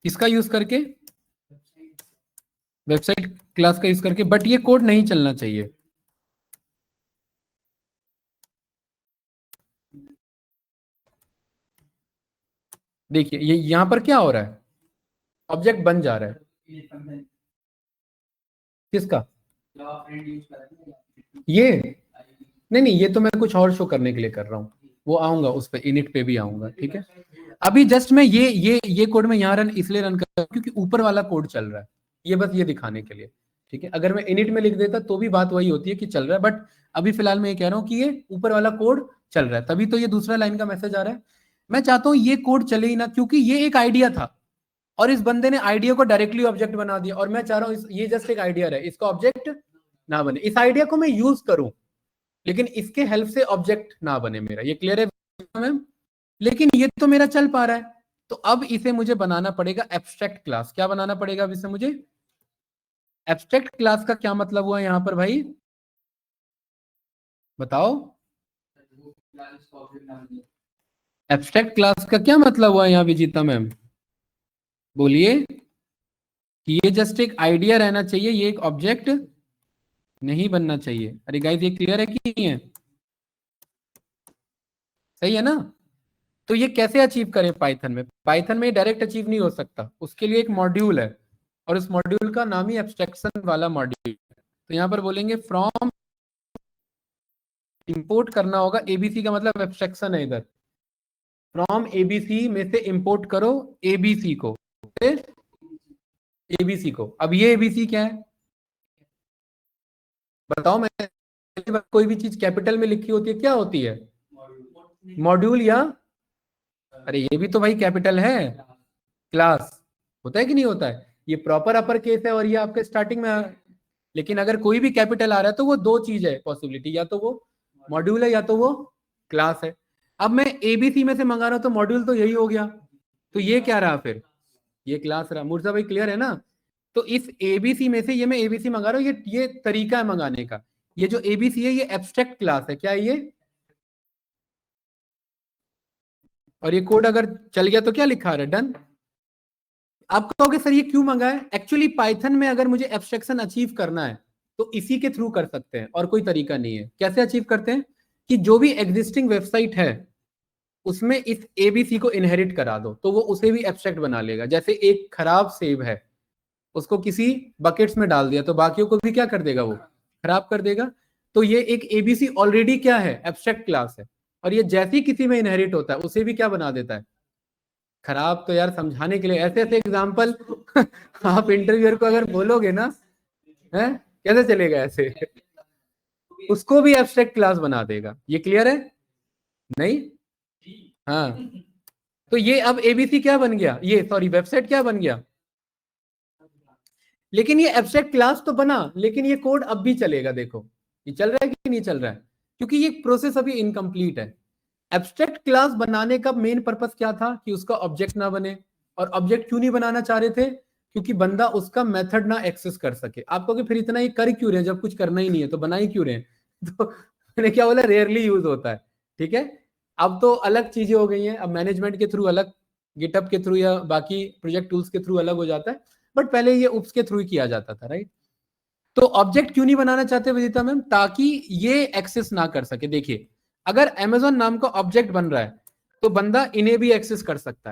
इसका यूज करके, वेबसाइट क्लास का यूज करके, बट ये कोड नहीं चलना चाहिए। देखिए ये यहां पर क्या हो रहा है, ऑब्जेक्ट बन जा रहा है, किसका, ये नहीं, ये तो मैं कुछ और शो करने के लिए कर रहा हूँ, वो आऊंगा उस पे, इनिट पे भी आऊंगा, ठीक है। अभी जस्ट मैं ये कोड में यहाँ रन इसलिए रन कर रहा हूँ क्योंकि ऊपर वाला कोड चल रहा है, ये बस ये दिखाने के लिए, ठीक है। अगर मैं इनिट में लिख देता तो भी बात वही होती है कि चल रहा है, बट अभी फिलहाल मैं ये कह रहा हूँ कि ये ऊपर वाला कोड चल रहा है, तभी तो ये दूसरा लाइन का मैसेज आ रहा है। मैं चाहता हूँ ये कोड चले ही ना, क्योंकि ये एक आइडिया था और इस बंदे ने आइडिया को डायरेक्टली ऑब्जेक्ट बना दिया, और मैं चाह रहा हूँ ये जस्ट एक आइडिया रहे, इसका ऑब्जेक्ट ना बने। इस आइडिया को मैं यूज करूं लेकिन इसके हेल्प से ऑब्जेक्ट ना बने मेरा, ये क्लियर है मैम। लेकिन ये तो मेरा चल पा रहा है, तो अब इसे मुझे बनाना पड़ेगा एब्स्ट्रैक्ट क्लास। क्या बनाना पड़ेगा अब इसे मुझे, एब्स्ट्रैक्ट क्लास का क्या मतलब हुआ यहां पर भाई, बताओ। एब्स्ट्रैक्ट क्लास का क्या मतलब हुआ यहाँ विजिता मैम, बोलिए। कि ये जस्ट एक आइडिया रहना चाहिए, ये एक ऑब्जेक्ट नहीं बनना चाहिए। अरे गाइस ये क्लियर है कि नहीं है, सही है ना। तो ये कैसे अचीव करें पाइथन में, पाइथन में डायरेक्ट अचीव नहीं हो सकता, उसके लिए एक मॉड्यूल है, और उस मॉड्यूल का नाम ही एब्स्ट्रैक्शन वाला मॉड्यूल। तो यहाँ पर बोलेंगे फ्रॉम, इंपोर्ट करना होगा, एबीसी का मतलब एब्स्ट्रैक्शन है इधर। फ्रॉम एबीसी में से इंपोर्ट करो एबीसी को, एबीसी को। अब ये एबीसी क्या है बताओ। मैं कोई भी चीज कैपिटल में लिखी होती है क्या होती है, मॉड्यूल, या अरे ये भी तो भाई कैपिटल है, क्लास होता है कि नहीं होता है। ये प्रॉपर अपर केस है और ये आपके स्टार्टिंग में लेकिन अगर कोई भी कैपिटल आ रहा है तो वो 2 चीज है पॉसिबिलिटी, या तो वो मॉड्यूल है या तो वो क्लास है। अब मैं एबीसी में से मंगा रहा हूं तो मॉड्यूल तो यही हो गया, तो ये क्या रहा फिर, ये क्लास रहा। मुर्जा भाई क्लियर है ना। तो इस एबीसी में से ये मैं एबीसी मंगा रहा हूँ, ये तरीका है मंगाने का। ये जो एबीसी है ये एब्स्ट्रैक्ट क्लास है, क्या है ये, और ये कोड अगर चल गया तो क्या लिखा रहा है, डन। आप कहोगे सर ये क्यों मंगा है? एक्चुअली पाइथन में अगर मुझे एब्स्ट्रैक्शन अचीव करना है तो इसी के थ्रू कर सकते हैं, और कोई तरीका नहीं है। कैसे अचीव करते हैं कि जो भी एग्जिस्टिंग वेबसाइट है उसमें इस एबीसी को इनहेरिट करा दो, तो वो उसे भी एब्स्ट्रैक्ट बना लेगा। जैसे एक खराब सेब है, उसको किसी बकेट्स में डाल दिया तो बाकियों को भी क्या कर देगा, वो खराब कर देगा। तो ये एक एबीसी ऑलरेडी क्या है, एब्स्ट्रैक्ट क्लास है, और ये जैसे ही किसी में इनहेरिट होता है उसे भी क्या बना देता है, खराब। तो यार समझाने के लिए ऐसे ऐसे एग्जाम्पल आप इंटरव्यूअर को अगर बोलोगे ना, है कैसे चलेगा ऐसे, उसको भी एब्स्ट्रैक्ट क्लास बना देगा। ये क्लियर है? नहीं? हाँ, तो ये अब एबीसी क्या बन गया, ये सॉरी वेबसाइट क्या बन गया। लेकिन ये एब्स्ट्रैक्ट क्लास तो बना, लेकिन ये कोड अब भी चलेगा। देखो ये चल रहा है कि नहीं चल रहा है, क्योंकि ये प्रोसेस अभी इनकम्प्लीट है। एब्स्ट्रैक्ट क्लास बनाने का मेन पर्पस क्या था कि उसका ऑब्जेक्ट ना बने। और ऑब्जेक्ट क्यों नहीं बनाना चाह रहे थे, क्योंकि बंदा उसका मेथड ना एक्सेस कर सके। आप कहोगे फिर इतना ही कर क्यों रहे हैं, जब कुछ करना ही नहीं है तो बना ही क्यों रहे हैं? तो मैंने क्या बोला, रेयरली यूज होता है। ठीक है, अब तो अलग चीजें हो गई हैं, अब मैनेजमेंट के थ्रू अलग, गिटअप के थ्रू या बाकी प्रोजेक्ट टूल्स के थ्रू अलग हो जाता है, बट पहले ये उप्स के थ्रू ही किया जाता था, राइट। तो ऑब्जेक्ट क्यों नहीं बनाना चाहते विदिता मैम, ताकि ये एक्सेस ना कर सके। देखिए अगर अमेजोन नाम का ऑब्जेक्ट बन रहा है तो बंदा इन्हें भी एक्सेस कर सकता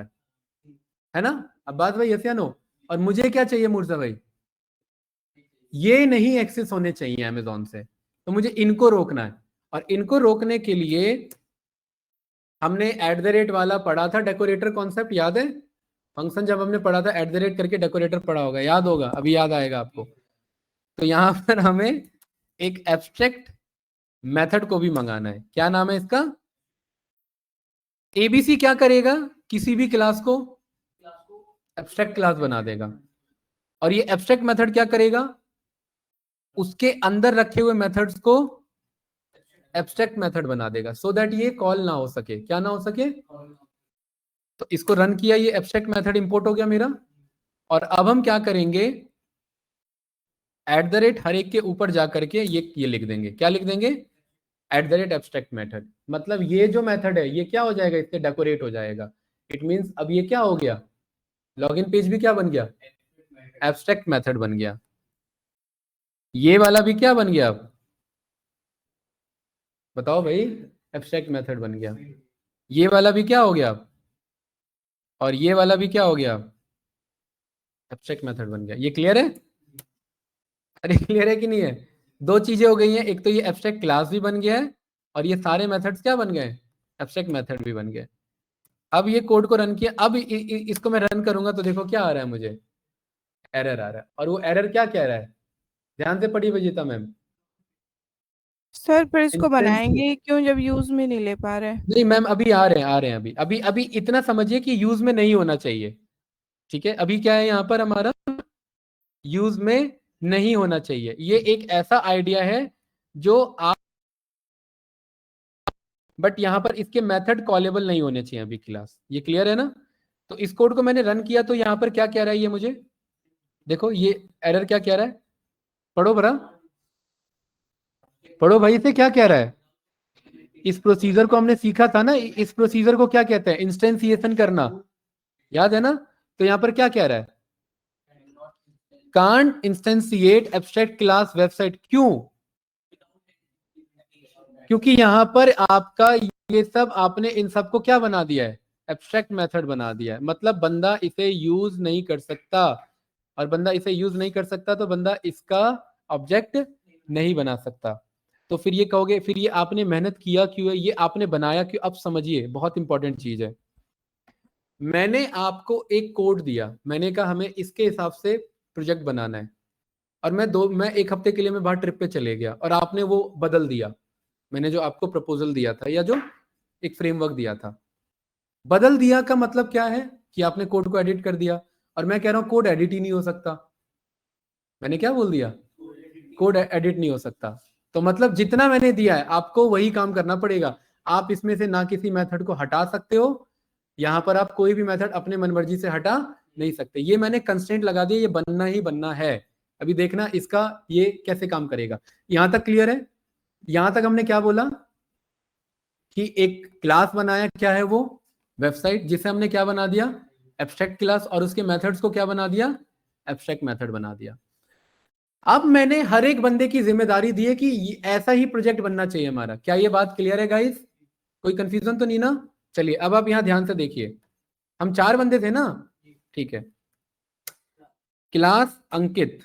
है ना। अब बात भाई यस या नो। और मुझे क्या चाहिए मूर्जा भाई, ये नहीं एक्सेस होने चाहिए अमेजोन से, तो मुझे इनको रोकना है। और इनको रोकने के लिए हमने @ वाला पढ़ा था, डेकोरेटर कॉन्सेप्ट याद है? फंक्शन जब हमने पढ़ा था @ करके डेकोरेटर पढ़ा होगा, याद होगा, अभी याद आएगा आपको। तो यहां पर हमें एक एब्स्ट्रैक्ट मेथड को भी मंगाना है। क्या नाम है इसका? एबीसी क्या करेगा, किसी भी क्लास को एब्स्ट्रैक्ट क्लास बना देगा। और ये एब्स्ट्रैक्ट मेथड क्या करेगा, उसके अंदर रखे हुए मेथड्स को एब्स्ट्रैक्ट मेथड बना देगा, सो दैट ये कॉल ना हो सके। क्या ना हो सके? तो इसको रन किया, ये एब्स्ट्रैक्ट मेथड इंपोर्ट हो गया मेरा। और अब हम क्या करेंगे, हर एक के ऊपर जाकर के ये लिख देंगे। क्या लिख देंगे? Abstract method. मतलब ये जो मेथड है ये क्या हो जाएगा, इससे डेकोरेट हो जाएगा। इट मींस अब ये क्या हो गया, लॉगिन पेज भी क्या बन गया, एब्स्ट्रैक्ट मेथड बन गया। ये वाला भी क्या बन गया, अब बताओ भाई, एब्स्ट्रैक्ट मेथड बन गया। ये वाला भी क्या हो गया, और ये वाला भी क्या हो गया, एब्स्ट्रैक्ट मेथड बन गया। ये क्लियर है? अरे क्लियर है कि नहीं है? दो चीजें हो गई हैं, एक तो ये एब्स्ट्रैक्ट क्लास भी बन गया है, और ये सारे मेथड्स क्या बन गए, एब्स्ट्रैक्ट मेथड भी बन गए। अब ये कोड को रन किया, अब इसको मैं रन करूंगा तो देखो क्या आ रहा है, मुझे एरर आ रहा है। और वो एरर क्या कह रहा है, ध्यान से पढ़ी विजेता मैम। सर पर इसको इंस्टेंस बनाएंगे क्यों जब यूज में नहीं ले पा रहे? नहीं मैम, अभी आ रहे हैं, आ रहे हैं। अभी अभी अभी इतना समझिए कि यूज में नहीं होना चाहिए। ठीक है, अभी क्या है यहाँ पर हमारा, यूज में नहीं होना चाहिए। ये एक ऐसा आइडिया है जो आप, बट यहाँ पर इसके मेथड कॉलेबल नहीं होने चाहिए अभी क्लास। ये क्लियर है ना? तो इस कोड को मैंने रन किया तो यहाँ पर क्या कह रहा है ये मुझे, देखो ये एरर क्या कह रहा है, पढ़ो भरा, पढ़ो भाई, से क्या कह रहा है। इस प्रोसीजर को हमने सीखा था ना, इस प्रोसीजर को क्या कहते हैं, इंस्टेंसिएशन करना, याद है ना। तो यहाँ पर क्या कह रहा है, कांट इंस्टेंसिएट एब्स्ट्रैक्ट क्लास वेबसाइट। क्यों? क्योंकि यहां पर आपका ये सब, आपने इन सबको क्या बना दिया है, एब्स्ट्रैक्ट मेथड बना दिया है। मतलब बंदा इसे यूज नहीं कर सकता, और बंदा इसे यूज नहीं कर सकता तो बंदा इसका ऑब्जेक्ट नहीं बना सकता। तो फिर ये कहोगे फिर ये आपने मेहनत किया क्यों है, ये आपने बनाया क्यों। अब समझिए, बहुत इंपॉर्टेंट चीज है। मैंने आपको एक कोड दिया, मैंने कहा हमें इसके हिसाब से प्रोजेक्ट बनाना है, और मैं 1 हफ्ते के लिए मैं बाहर ट्रिप पे चले गया, और आपने वो बदल दिया। मैंने जो आपको प्रपोजल दिया था या जो एक फ्रेमवर्क दिया था, बदल दिया का मतलब क्या है कि आपने कोड को एडिट कर दिया। और मैं कह रहा हूं कोड एडिट ही नहीं हो सकता। मैंने क्या बोल दिया, कोड एडिट नहीं हो सकता। तो मतलब जितना मैंने दिया है आपको वही काम करना पड़ेगा। आप इसमें से ना किसी मेथड को हटा सकते हो, यहां पर आप कोई भी मेथड अपने मनमर्जी से हटा नहीं सकते। ये मैंने कंस्ट्रेंट लगा दिया, ये बनना ही बनना है। अभी देखना इसका ये कैसे काम करेगा। यहां तक क्लियर है? यहां तक हमने क्या बोला कि एक क्लास बनाया, क्या है वो, वेबसाइट, जिसे हमने क्या बना दिया, एब्स्ट्रैक्ट क्लास और उसके मेथड्स को क्या बना दिया, एब्स्ट्रैक्ट मेथड बना दिया। अब मैंने हर एक बंदे की जिम्मेदारी दी है कि ऐसा ही प्रोजेक्ट बनना चाहिए हमारा। क्या ये बात क्लियर है गाइस? कोई कंफ्यूजन तो नहीं ना? चलिए अब आप यहां ध्यान से देखिए, हम 4 बंदे थे ना, ठीक है। क्लास अंकित,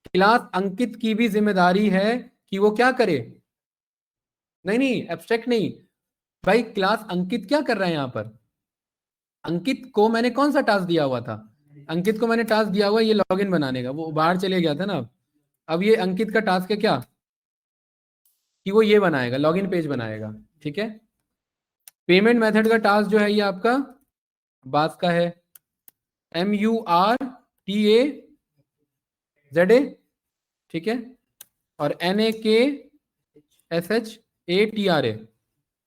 क्लास अंकित की भी जिम्मेदारी है कि वो क्या करे, नहीं नहीं एब्स्ट्रैक्ट नहीं भाई, क्लास अंकित क्या कर रहा है यहां पर? अंकित को मैंने कौन सा टास्क दिया हुआ था? अंकित को मैंने टास्क दिया हुआ ये लॉगिन बनाने का, वो बाहर चले गया था ना। अब ये अंकित का टास्क है क्या, कि वो ये बनाएगा, लॉगिन पेज बनाएगा, ठीक है। पेमेंट मेथड का टास्क जो है ये आपका बास का है, MURTAZA, ठीक है, और NAKSHATRA,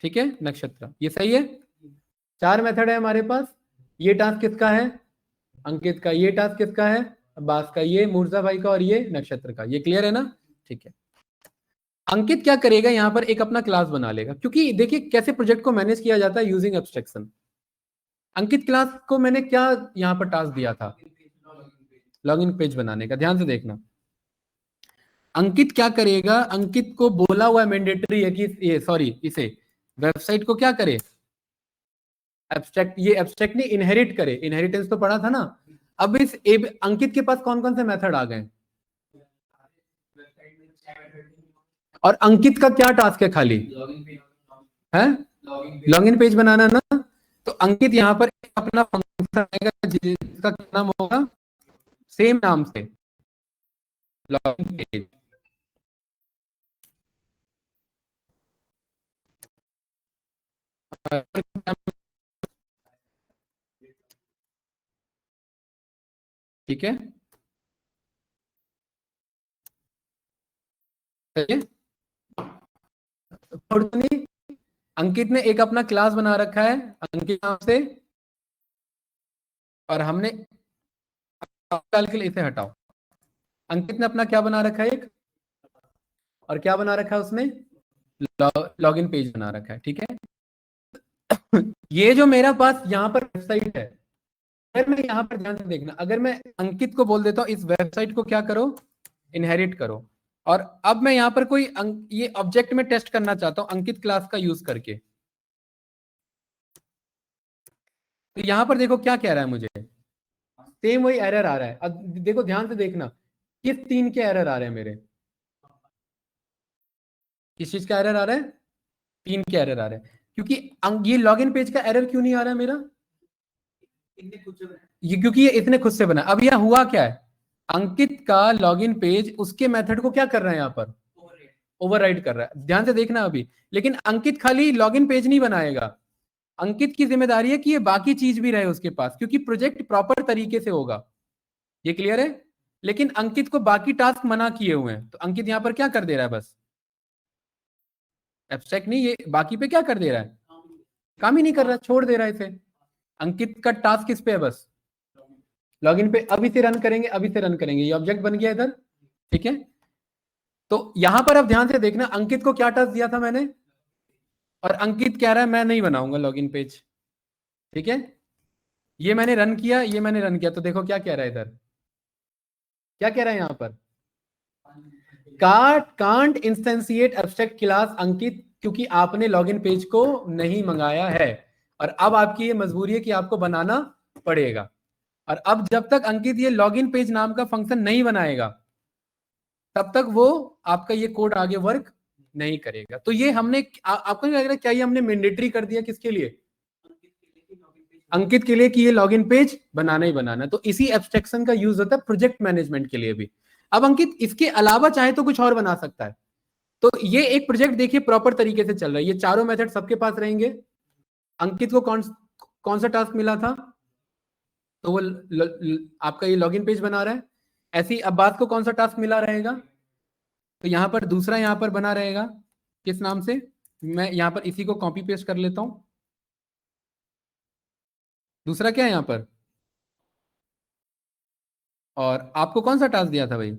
ठीक है, नक्षत्र। ये सही है, 4 मेथड है हमारे पास। ये टास्क किसका है, अंकित का। ये टास्क किसका है, अब्बास का। ये मूर्जा भाई का, और ये नक्षत्र का। ये क्लियर है ना? ठीक है। अंकित क्या करेगा यहां पर, एक अपना क्लास बना लेगा, क्योंकि देखिए कैसे प्रोजेक्ट को मैनेज किया जाता है यूजिंग एब्स्ट्रैक्शन। अंकित क्लास को मैंने क्या यहां पर टास्क दिया था, लॉगिन पेज बनाने का। ध्यान से देखना, अंकित क्या करेगा, अंकित को बोला हुआ मैंडेटरी है कि ये सॉरी इसे वेबसाइट को क्या करे, एब्स्ट्रैक्ट, ये एब्स्ट्रैक्ट नहीं इनहेरिट करे। इनहेरिटेंस तो पढ़ा था ना। अब इस अंकित के पास कौन कौन से मेथड आ गए, और अंकित का क्या टास्क है, खाली है लॉगिन पेज बनाना ना। तो अंकित यहां पर अपना फंक्शन आएगा जिसका क्या नाम होगा, सेम नाम से लॉगिन पेज। ठीक है, अंकित ने एक अपना क्लास बना रखा है अंकित नाम से, और हमने डाल के लिए इसे हटाओ। अंकित ने अपना क्या बना रखा है एक, और क्या बना रखा है उसने, लॉगिन पेज बना रखा है, ठीक है। ये जो मेरा पास यहाँ पर वेबसाइट है, अगर मैं यहाँ पर ध्यान से देखना, अगर मैं अंकित को बोल देता हूँ इस वेबसाइट को क्या करो, इनहेरिट करो, और अब मैं यहाँ पर कोई ये ऑब्जेक्ट में टेस्ट करना चाहता हूँ अंकित क्लास का यूज करके, तो यहाँ पर देखो क्या कह रहा है मुझे, सेम वही एरर आ रहा है। अब देखो ध्यान से देखना, किस 3 के एरर आ रहे हैं मेरे, किस चीज का एरर आ रहा है, 3 के एरर आ रहे हैं। क्योंकि ये लॉगिन पेज का एरर क्यों नहीं आ रहा है मेरा, ये क्योंकि ये इतने खुद से बना। अब यह हुआ क्या है, अंकित का लॉगिन पेज उसके मेथड को क्या कर रहा है, यहाँ पर ओवरराइड कर रहा है। ध्यान से देखना अभी, लेकिन अंकित खाली लॉगिन पेज नहीं बनाएगा, अंकित की जिम्मेदारी है कि ये बाकी चीज भी रहे उसके पास, क्योंकि प्रोजेक्ट प्रॉपर तरीके से होगा। ये क्लियर है? लेकिन अंकित को बाकी टास्क मना किए हुए हैं, तो अंकित यहां पर क्या कर दे रहा है, बस एब्स्ट्रैक्ट नहीं, ये बाकी पे क्या कर दे रहा है, काम ही नहीं कर रहा, छोड़ दे रहा है इसे। अंकित का टास्क किस पे है, बस लॉगिन पे। अब इसे रन करेंगे, अब इसे रन करेंगे, ये ऑब्जेक्ट बन गया इधर, ठीक है। तो यहां पर अब ध्यान से देखना, अंकित को क्या टास्क दिया था मैंने, और अंकित कह रहा है मैं नहीं बनाऊंगा लॉगिन पेज, ठीक है। ये मैंने रन किया, ये मैंने रन किया, तो देखो क्या कह रहा है इधर, क्या कह रहा है यहां पर, कांट इंस्टेंशिएट एब्स्ट्रैक्ट क्लास अंकित, क्योंकि आपने लॉगिन पेज को नहीं मंगाया है, और अब आपकी ये मजबूरी है कि आपको बनाना पड़ेगा। और अब जब तक अंकित ये लॉगिन पेज नाम का फंक्शन नहीं बनाएगा, तब तक वो आपका ये कोड आगे वर्क नहीं करेगा। तो ये हमने आपको नहीं लग रहा क्या ये हमने मैंडेटरी कर दिया, किसके लिए, अंकित के लिए, कि ये लॉगिन पेज बनाना ही बनाना। तो इसी एब्स्ट्रैक्शन का यूज होता है प्रोजेक्ट मैनेजमेंट के लिए भी। अब अंकित इसके अलावा चाहे तो कुछ और बना सकता है। तो ये एक प्रोजेक्ट देखिए प्रॉपर तरीके से चल रहा है, ये चारों मेथड सबके पास रहेंगे। अंकित को कौन सा टास्क मिला था, तो वो आपका ये लॉगिन पेज बना रहा है। ऐसे ही अब्बास को कौन सा टास्क मिला रहेगा, तो यहाँ पर दूसरा यहाँ पर बना रहेगा, किस नाम से, मैं यहाँ पर इसी को कॉपी पेस्ट कर लेता हूं। दूसरा क्या है यहाँ पर, और आपको कौन सा टास्क दिया था भाई,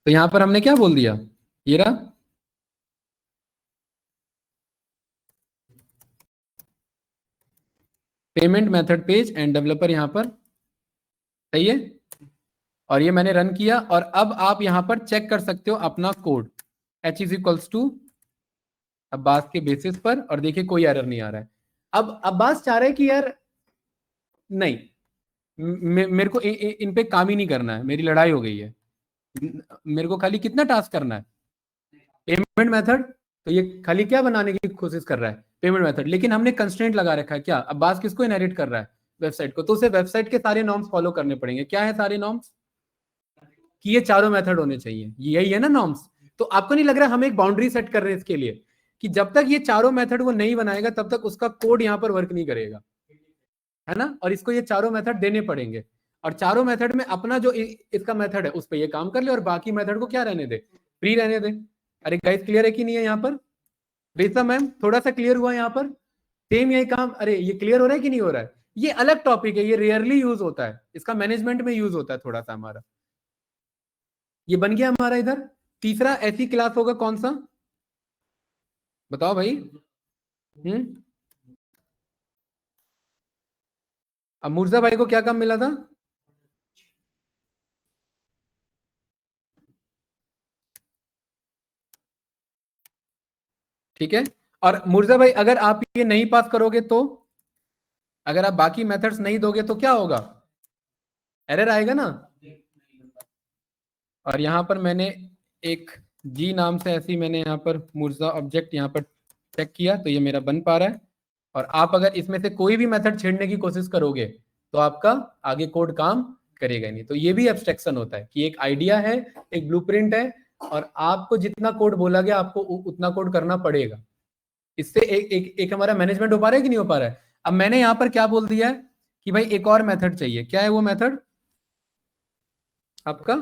तो यहां पर हमने क्या बोल दिया, ये रहा, payment method page end developer यहाँ पर, सही है। और ये मैंने रन किया और अब आप यहाँ पर चेक कर सकते हो अपना code h is equals to Abbas के बेसिस पर, और देखिए कोई एरर नहीं आ रहा है। अब अब्बास चाह रहे हैं कि यार नहीं, मेरे को इन पे काम ही नहीं करना है, मेरी लड़ाई हो गई है, मेरे को खाली कितना टास्क करना है, पेमेंट मेथड। तो ये खाली क्या बनाने की कोशिश कर रहा है, पेमेंट मेथड। लेकिन हमने कंस्ट्रेंट लगा रखा है क्या, अब्बास किसको इनहेरिट कर रहा है, वेबसाइट को। तो उसे वेबसाइट के सारे नॉर्म्स फॉलो करने पड़ेंगे। क्या है सारे नॉर्म्स, कि ये चारों मेथड होने चाहिए, यही है ना नॉर्म्स। तो आपको नहीं लग रहा हम एक बाउंड्री सेट कर रहे हैं इसके लिए, कि जब तक ये चारों मेथड वो नहीं बनाएगा तब तक उसका कोड यहाँ पर वर्क नहीं करेगा, है ना। और इसको ये चारों मेथड देने पड़ेंगे, और चारों मेथड में अपना जो इसका मेथड है उस पर ये काम कर ले, और बाकी मेथड को क्या रहने दे, फ्री रहने दे। अरे गाइस क्लियर है कि नहीं है यहाँ पर, रेसा मैम थोड़ा सा क्लियर हुआ यहाँ पर, सेम यही काम। अरे ये क्लियर हो रहा है कि नहीं हो रहा है, ये अलग टॉपिक है, ये रेयरली यूज होता है, इसका मैनेजमेंट में यूज होता है थोड़ा सा हमारा। ये बन गया हमारा इधर। तीसरा ऐसी क्लास होगा कौन सा, बताओ भाई। अब मुर्जा भाई को क्या काम मिला था, ठीक है। और मुर्जा भाई अगर आप ये नहीं पास करोगे तो, अगर आप बाकी मेथड्स नहीं दोगे तो क्या होगा, एरर आएगा ना। और यहां पर मैंने एक जी नाम से ऐसी मैंने यहाँ पर मुर्जा ऑब्जेक्ट यहाँ पर चेक किया, तो ये मेरा बन पा रहा है। और आप अगर इसमें से कोई भी मेथड छेड़ने की कोशिश करोगे तो आपका आगे कोड काम करेगा नहीं। तो ये भी एब्स्ट्रैक्शन होता है कि एक आइडिया है, एक ब्लूप्रिंट है, और आपको जितना कोड बोला गया आपको उतना कोड करना पड़ेगा। इससे एक हमारा मैनेजमेंट हो पा रहा है कि नहीं हो पा रहा है। अब मैंने यहाँ पर क्या बोल दिया है कि भाई एक और मेथड चाहिए, क्या है वो मेथड आपका,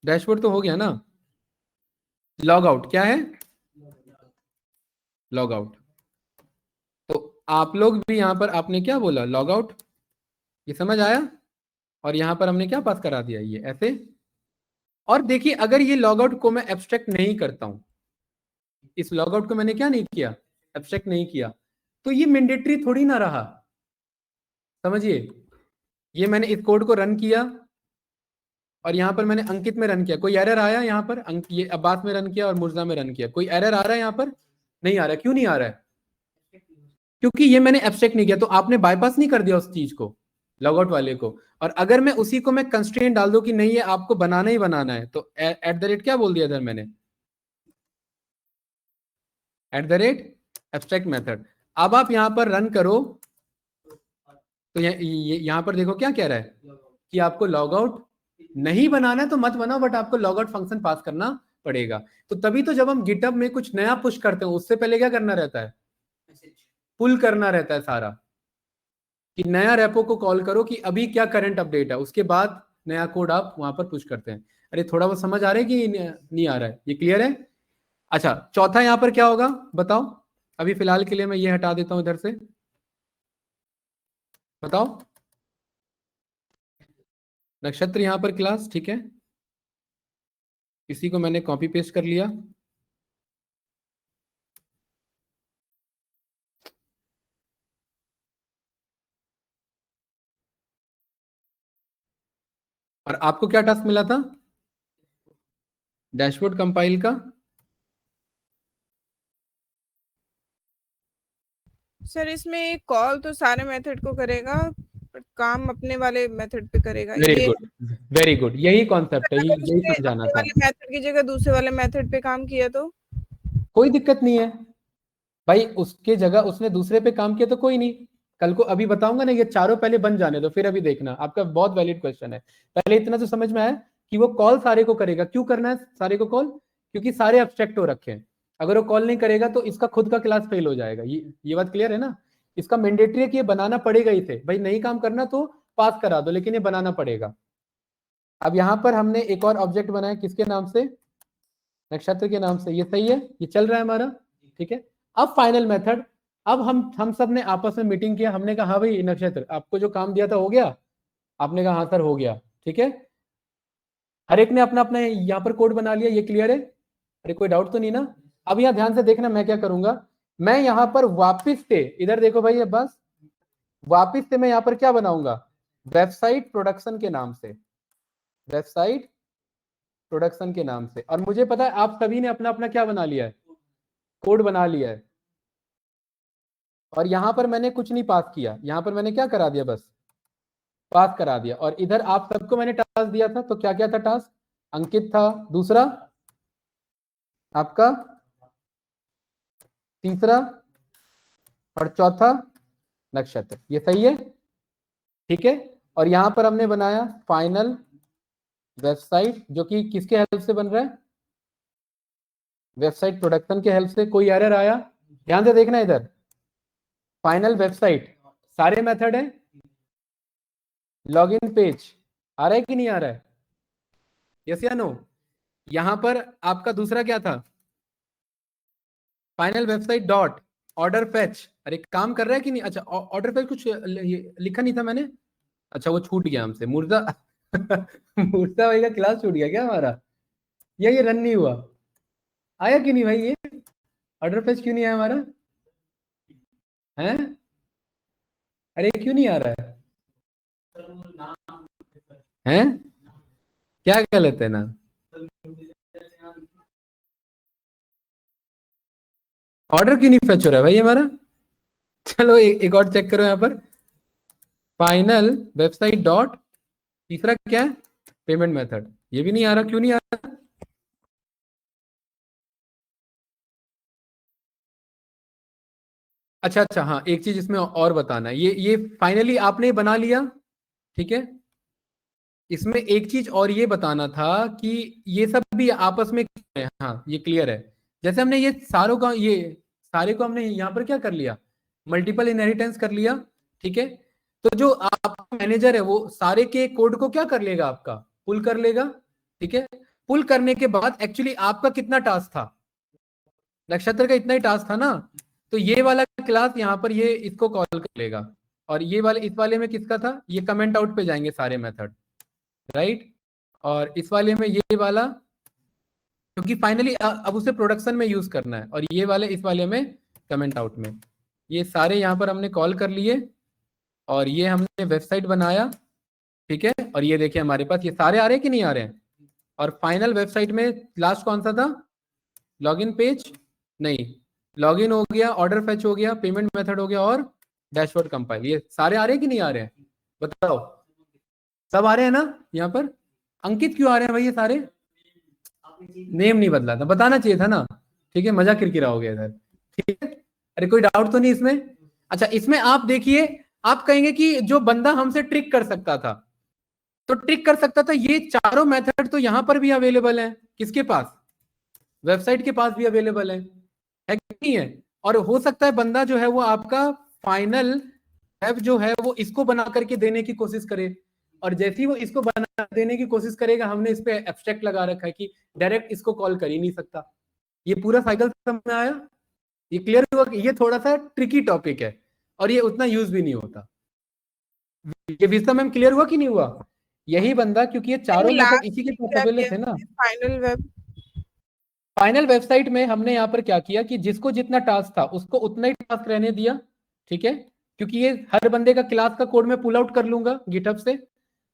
डैशबोर्ड तो हो गया ना। लॉग आउट क्या है, लॉग आउट। तो आप लोग भी यहाँ पर आपने क्या बोला, लॉग आउट, ये समझ आया। और यहाँ पर हमने क्या पास करा दिया, ये ऐसे। और देखिए अगर ये लॉग आउट को मैं एब्स्ट्रैक्ट नहीं करता हूं, इस लॉग आउट को मैंने क्या नहीं किया, एब्स्ट्रैक्ट नहीं किया, तो ये मैंडेटरी थोड़ी ना रहा। समझिए, ये मैंने इस कोड को रन किया और यहाँ पर मैंने अंकित में रन किया, कोई एरर आया यहाँ पर, ये अब्बास में रन किया और मुर्जा में रन किया, कोई एरर आ रहा है यहाँ पर, नहीं आ रहा है। क्यों नहीं आ रहा है, क्योंकि ये मैंने एब्स्ट्रैक्ट नहीं किया। तो आपने बाईपास नहीं कर दिया उस चीज को, लॉग आउट वाले को। और अगर मैं उसी को मैं कंस्ट्रेंट डाल दूं कि नहीं ये आपको बनाना ही बनाना है, तो एट द रेट क्या बोल दिया इधर मैंने, at the rate abstract method. अब आप यहाँ पर रन करो तो यहाँ पर देखो क्या कह रहा है कि आपको लॉग आउट नहीं बनाना है तो मत बनाओ, बट आपको लॉग आउट फंक्शन पास करना पड़ेगा। तो तभी तो जब हम गिटहब में कुछ नया पुश करते हैं उससे पहले क्या करना रहता है, पुल करना रहता है सारा, कि नया रेपो को कॉल करो कि अभी क्या करंट अपडेट है, उसके बाद नया कोड आप वहां पर पुश करते हैं। अरे थोड़ा बहुत समझ आ रहा है कि नहीं आ रहा है, ये क्लियर है। अच्छा चौथा यहां पर क्या होगा बताओ, अभी फिलहाल के लिए मैं ये हटा देता हूं इधर से, बताओ। नक्षत्र यहां पर क्लास, ठीक है, इसी को मैंने कॉपी पेस्ट कर लिया। और आपको क्या टास्क मिला था, डैशबोर्ड कंपाइल का। सर इसमें कॉल तो सारे मेथड को करेगा, पर काम अपने वाले मेथड पे करेगा। वेरी गुड, वेरी गुड, यही कॉन्सेप्ट है, अगर यही उसने समझाना अपने था। वाले मेथड की जगह दूसरे वाले मेथड पे काम किया तो कोई दिक्कत नहीं है भाई, उसके जगह उसने दूसरे पे काम किया तो कोई नहीं, कल को अभी बताऊंगा ना, ये चारों पहले बन जाने दो फिर अभी देखना। आपका बहुत वैलिड क्वेश्चन है। पहले इतना तो समझ में आया कि वो कॉल सारे को करेगा। क्यों करना है सारे को कॉल, क्योंकि सारे एब्स्ट्रैक्ट हो रखे हैं। अगर वो कॉल नहीं करेगा तो इसका खुद का क्लास फेल हो जाएगा। ये बात क्लियर है ना। इसका मैंडेटरी है कि ये बनाना पड़ेगा ही थे भाई, नहीं काम करना तो पास करा दो, लेकिन ये बनाना पड़ेगा। अब यहाँ पर हमने एक और ऑब्जेक्ट बनाया, किसके नाम से, नक्षत्र के नाम से। ये सही है, ये चल रहा है हमारा, ठीक है। अब फाइनल मेथड, अब हम सब ने आपस में मीटिंग किया, हमने कहा हाँ भाई नक्षत्र आपको जो काम दिया था हो गया, आपने कहा हाँ सर हो गया, ठीक है। हर एक ने अपना अपना यहाँ पर कोड बना लिया, ये क्लियर है, अरे कोई डाउट तो नहीं ना। अब यहाँ ध्यान से देखना मैं क्या करूंगा, मैं यहाँ पर वापस से, इधर देखो भाई, बस वापस से मैं यहाँ पर क्या बनाऊंगा, वेबसाइट प्रोडक्शन के नाम से, वेबसाइट प्रोडक्शन के नाम से। और मुझे पता है आप सभी ने अपना अपना क्या बना लिया है, कोड बना लिया है। और यहां पर मैंने कुछ नहीं पास किया, यहां पर मैंने क्या करा दिया, बस पास करा दिया। और इधर आप सबको मैंने टास्क दिया था, तो क्या क्या था टास्क, अंकित था, दूसरा आपका, तीसरा और चौथा नक्षत्र। ये सही है, ठीक है। और यहां पर हमने बनाया फाइनल वेबसाइट, जो कि किसके हेल्प से बन रहा है, वेबसाइट प्रोडक्शन के हेल्प से। कोई एरर आया, ध्यान से देखना इधर, फाइनल वेबसाइट, सारे मेथड है, लॉगिन पेज आ रहा है कि नहीं आ रहा है, यस या नो। यहां पर आपका दूसरा क्या था, final website dot order fetch. अरे काम कर रहा है कि नहीं, अच्छा ऑर्डर फैच कुछ लिखा नहीं था मैंने, अच्छा वो छूट गया हमसे, मुर्जा मुर्जा भाई का क्लास छूट गया क्या हमारा, या ये रन नहीं हुआ, आया कि नहीं भाई, ये ऑर्डर फैच क्यों नहीं आया हमारा, हैं, अरे क्यों नहीं आ रहा है, हैं, क्या गलत है ना, ऑर्डर क्यों नहीं फेच हो रहा है भाई हमारा। चलो एक और चेक करो यहाँ पर, फाइनल वेबसाइट डॉट, तीसरा क्या है, पेमेंट मेथड, ये भी नहीं आ रहा, क्यों नहीं आ रहा। अच्छा अच्छा, हाँ एक चीज इसमें और बताना है, ये फाइनली आपने बना लिया, ठीक है। इसमें एक चीज और ये बताना था कि ये सब भी आपस में है, हाँ ये क्लियर है। जैसे हमने ये सारों का, ये सारे को हमने यहाँ पर क्या कर लिया, मल्टीपल इनहेरिटेंस कर लिया, ठीक है। तो जो आपका मैनेजर है वो सारे के कोड को क्या कर लेगा, आपका पुल कर लेगा, ठीक है। पुल करने के बाद एक्चुअली आपका कितना टास्क था, नक्षत्र का इतना ही टास्क था ना, तो ये वाला क्लास यहाँ पर ये इसको कॉल कर लेगा। और ये वाले, इस वाले में किसका था, ये कमेंट आउट पे जाएंगे सारे मेथड, राइट। और इस वाले में ये वाला, क्योंकि फाइनली अब उसे प्रोडक्शन में यूज करना है, और ये वाले इस वाले में कमेंट आउट में, ये सारे यहाँ पर हमने कॉल कर लिए। और ये हमने वेबसाइट बनाया, ठीक है। और ये देखिए हमारे पास ये सारे आ रहे हैं कि नहीं आ रहे हैं। और फाइनल वेबसाइट में लास्ट कौन सा था, लॉगिन पेज, नहीं, लॉगिन हो गया, ऑर्डर फेच हो गया, पेमेंट मेथड हो गया, और डैशबोर्ड कंपाइल। ये सारे आ रहे हैं कि नहीं आ रहे हैं, बताओ, सब आ रहे हैं ना। यहाँ पर अंकित क्यों आ रहे हैं भाई, ये सारे नेम नहीं बदला था, बताना चाहिए था ना, ठीक है, मजा किरकिरा हो गया इधर, ठीक है। अरे कोई डाउट तो नहीं इसमें। अच्छा इसमें आप देखिए, आप कहेंगे कि जो बंदा हमसे ट्रिक कर सकता था, तो ट्रिक कर सकता था, ये चारों मेथड तो यहां पर भी अवेलेबल है, किसके पास, वेबसाइट के पास भी अवेलेबल है कि नहीं है। और हो सकता है बंदा जो है वो आपका फाइनल वेब जो है वो इसको बना करके देने की कोशिश करे, और जैसे ही वो इसको बना देने की कोशिश करेगा, हमने इस पे एब्स्ट्रैक्ट लगा रखा है कि डायरेक्ट इसको कॉल कर ही नहीं सकता। ये पूरा साइकिल समझ में आया, ये क्लियर हुआ कि ये थोड़ा सा ट्रिकी टॉपिक है, और ये उतना यूज भी नहीं होता। ये विस्ता मैम क्लियर हुआ कि नहीं हुआ, यही बंदा, क्योंकि ये चारों मेथड इसी के कैपेबल थे ना। फाइनल वेब, फाइनल वेबसाइट में हमने यहाँ पर क्या किया कि जिसको जितना टास्क था उसको उतना ही टास्क रहने दिया, ठीक है। क्योंकि ये हर बंदे का क्लास का कोड मैं पुल आउट कर लूंगा गिटहब से,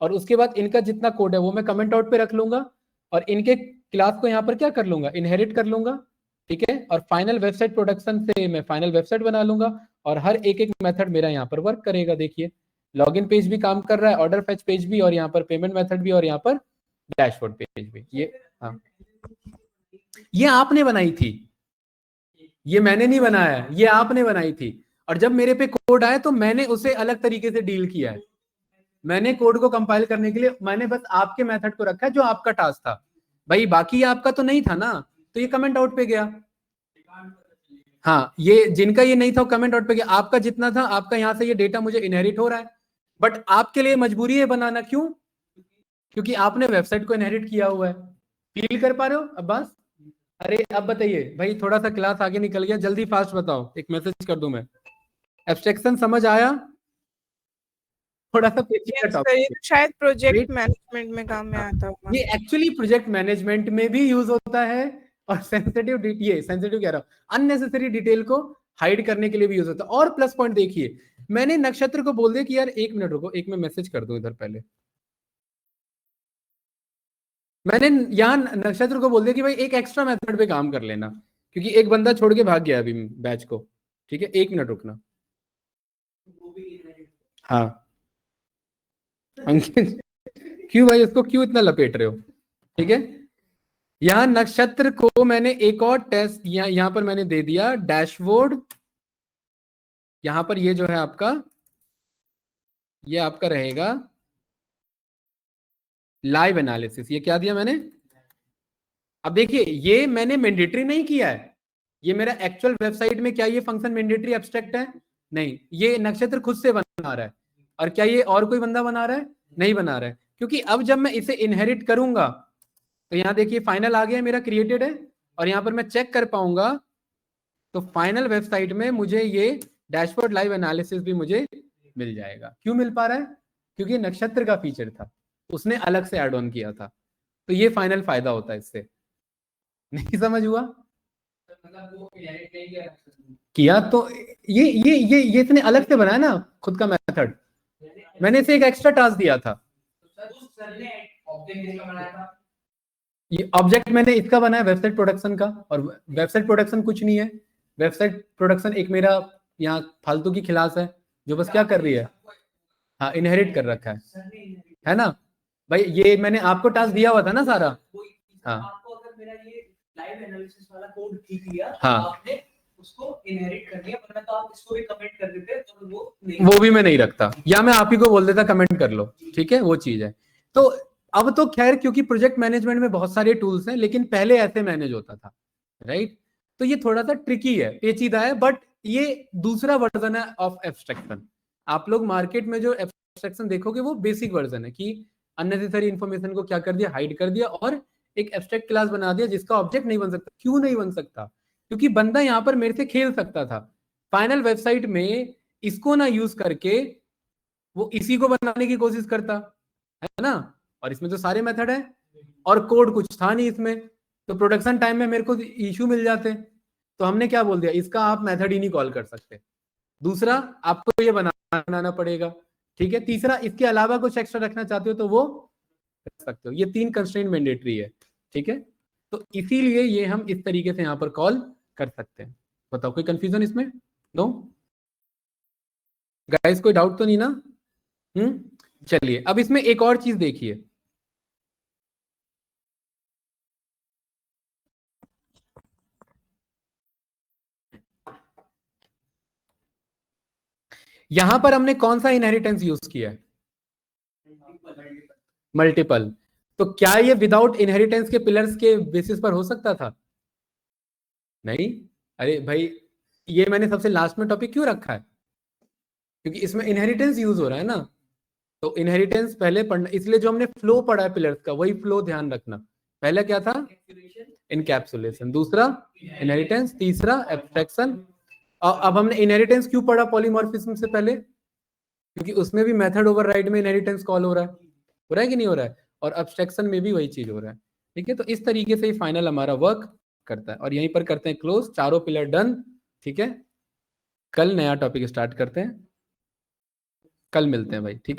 और उसके बाद इनका जितना कोड है वो मैं कमेंट आउट पे रख लूंगा, और इनके क्लास को यहाँ पर क्या कर लूंगा, इनहेरिट कर लूंगा, ठीक है। और फाइनल वेबसाइट प्रोडक्शन से मैं फाइनल वेबसाइट बना लूंगा, और हर एक एक मेथड मेरा यहाँ पर वर्क करेगा। देखिए लॉगिन पेज भी काम कर रहा है, ऑर्डर फेच पेज भी, और यहाँ पर पेमेंट मेथड भी, और यहाँ पर डैशबोर्ड पेज भी। ये हाँ, ये आपने बनाई थी, ये मैंने नहीं बनाया, ये आपने बनाई थी। और जब मेरे पे कोड आया तो मैंने उसे अलग तरीके से डील किया है। मैंने कोड को कंपाइल करने के लिए मैंने बस आपके मेथड को रखा है जो आपका टास्क था भाई, बाकी आपका तो नहीं था ना, तो ये कमेंट आउट पे गया। हाँ ये जिनका ये नहीं था कमेंट आउट पे गया, आपका जितना था, आपका यहाँ से ये डेटा मुझे इनहेरिट हो रहा है, बट आपके लिए मजबूरी है बनाना, क्यों, क्योंकि आपने वेबसाइट को इनहेरिट किया हुआ है। फील कर पा रहे हो अब्बास। अरे अब बताइए भाई, थोड़ा सा क्लास आगे निकल गया, जल्दी फास्ट बताओ, एक मैसेज कर दूं मैं, एब्स्ट्रैक्शन समझ आया, थोड़ा सा पेचीदा टॉपिक, शायद प्रोजेक्ट मैनेजमेंट में काम में आता होगा। ये एक्चुअली प्रोजेक्ट मैनेजमेंट में भी यूज होता है, और सेंसिटिव, ये सेंसिटिव कह रहा हूँ, अननेसेसरी डिटेल को हाइड करने के लिए भी यूज होता है। और प्लस पॉइंट देखिए, मैंने नक्षत्र को बोल दिया कि यार 1 मिनट रुको, एक मैं मैसेज कर दूं इधर पहले। मैंने यहाँ नक्षत्र को बोल दिया कि भाई एक एक्स्ट्रा मेथड पे काम कर लेना, क्योंकि एक बंदा छोड़ के भाग गया अभी बैच को। ठीक है, 1 मिनट रुकना। हाँ अंकित, क्यों भाई उसको क्यों इतना लपेट रहे हो? ठीक है, यहाँ नक्षत्र को मैंने एक और टेस्ट यहाँ पर मैंने दे दिया डैशबोर्ड। यहां पर ये जो है आपका, ये आपका रहेगा लाइव एनालिसिस। ये क्या दिया मैंने? अब देखिए, ये मैंने मैंडेटरी नहीं किया है, ये मेरा एक्चुअल वेबसाइट में क्या ये फंक्शन मैंडेटरी एब्स्ट्रैक्ट है? नहीं, ये नक्षत्र खुद से बना रहा है। और क्या ये और कोई बंदा बना रहा है? नहीं बना रहा है, क्योंकि अब जब मैं इसे इनहेरिट करूंगा तो यहाँ देखिए फाइनल आ गया मेरा क्रिएटेड है, और यहाँ पर मैं चेक कर पाऊंगा तो फाइनल वेबसाइट में मुझे ये डैशबोर्ड लाइव एनालिसिस भी मुझे मिल जाएगा। क्यों मिल पा रहा है? क्योंकि नक्षत्र का फीचर था, उसने अलग से ऐड ऑन किया था। तो ये फाइनल फायदा होता है इससे। नहीं समझ हुआ? मतलब वो इनहेरिट नहीं किया तो ये इतने अलग से बनाया ना खुद का मेथड, मैंने इसे एक एक्स्ट्रा टास्क दिया था। ये ऑब्जेक्ट मैंने इसका बनाया वेबसाइट प्रोडक्शन का, और वेबसाइट प्रोडक्शन कुछ नहीं है। वेबसाइट प्रोडक्शन एक मेरा यहाँ फालतू की क्लास है जो बस क्या कर रही है, हाँ इनहेरिट कर रखा है ना भाई। ये मैंने आपको टास्क दिया हुआ था ना सारा। हाँ आपको अगर मेरा ये लाइव एनालिसिस वाला कोड ठीक लिया, हाँ, आपने उसको इनहेरिट कर लिया, वरना तो आप इसको भी कमेंट कर देते तो वो भी मैं नहीं रखता, या मैं आप ही को बोल देता कमेंट कर लो। ठीक है, वो चीज है। तो अब तो खैर क्योंकि प्रोजेक्ट मैनेजमेंट में बहुत सारे टूल्स हैं, लेकिन पहले ऐसे मैनेज होता था, राइट? तो ये थोड़ा सा ट्रिकी है, पेचीदा है, बट ये दूसरा वर्जन है ऑफ एब्स्ट्रैक्शन। आप लोग मार्केट में जो एब्स्ट्रैक्शन देखोगे वो बेसिक वर्जन है कि अननेसेसरी इंफॉर्मेशन को क्या कर दिया, हाइड कर दिया, और एक एब्स्ट्रैक्ट क्लास बना दिया जिसका ऑब्जेक्ट नहीं बन सकता। क्यों नहीं बन सकता? क्योंकि बंदा यहाँ पर मेरे से खेल सकता था फाइनल वेबसाइट में, इसको ना यूज करके वो इसी को बनाने की कोशिश करता है ना। और इसमें तो सारे मेथड है और कोड कुछ था नहीं इसमें, तो प्रोडक्शन टाइम में मेरे को इशू मिल जाते। तो हमने क्या बोल दिया, इसका आप मेथड ही नहीं कॉल कर सकते। दूसरा, आपको ये बनाना पड़ेगा। ठीक है, तीसरा, इसके अलावा कुछ एक्स्ट्रा रखना चाहते हो तो वो रख सकते हो। ये 3 कंस्ट्रेंट मैंडेटरी है। ठीक है, तो इसीलिए ये हम इस तरीके से यहाँ पर कॉल कर सकते हैं। बताओ कोई कंफ्यूजन इसमें? नो गाइस, कोई डाउट तो नहीं ना? चलिए, अब इसमें एक और चीज देखिए। यहां पर हमने कौन सा इनहेरिटेंस यूज किया है? मल्टीपल। तो क्या ये विदाउट इनहेरिटेंस के पिलर्स के बेसिस पर हो सकता था? नहीं। अरे भाई, ये मैंने सबसे लास्ट में टॉपिक क्यों रखा है? क्योंकि इसमें इनहेरिटेंस यूज हो रहा है ना। तो इनहेरिटेंस पहले पढ़ना, इसलिए जो हमने फ्लो पढ़ा है पिलर्स का, वही फ्लो ध्यान रखना। पहला क्या था? इनकैप्सुलेशन, दूसरा इनहेरिटेंस, तीसरा एब्स्ट्रैक्शन। और अब हमने इनहेरिटेंस क्यों पढ़ा पॉलीमॉर्फिज्म से पहले? क्योंकि उसमें भी मेथड ओवरराइड में इनहेरिटेंस कॉल हो रहा है कि नहीं हो रहा है? और एब्स्ट्रैक्शन में भी वही चीज हो रहा है। ठीक है, तो इस तरीके से फाइनल हमारा वर्क करता है, और यहीं पर करते हैं क्लोज। चारों पिलर डन। ठीक है, कल नया टॉपिक स्टार्ट करते हैं, कल मिलते हैं भाई। ठीक है।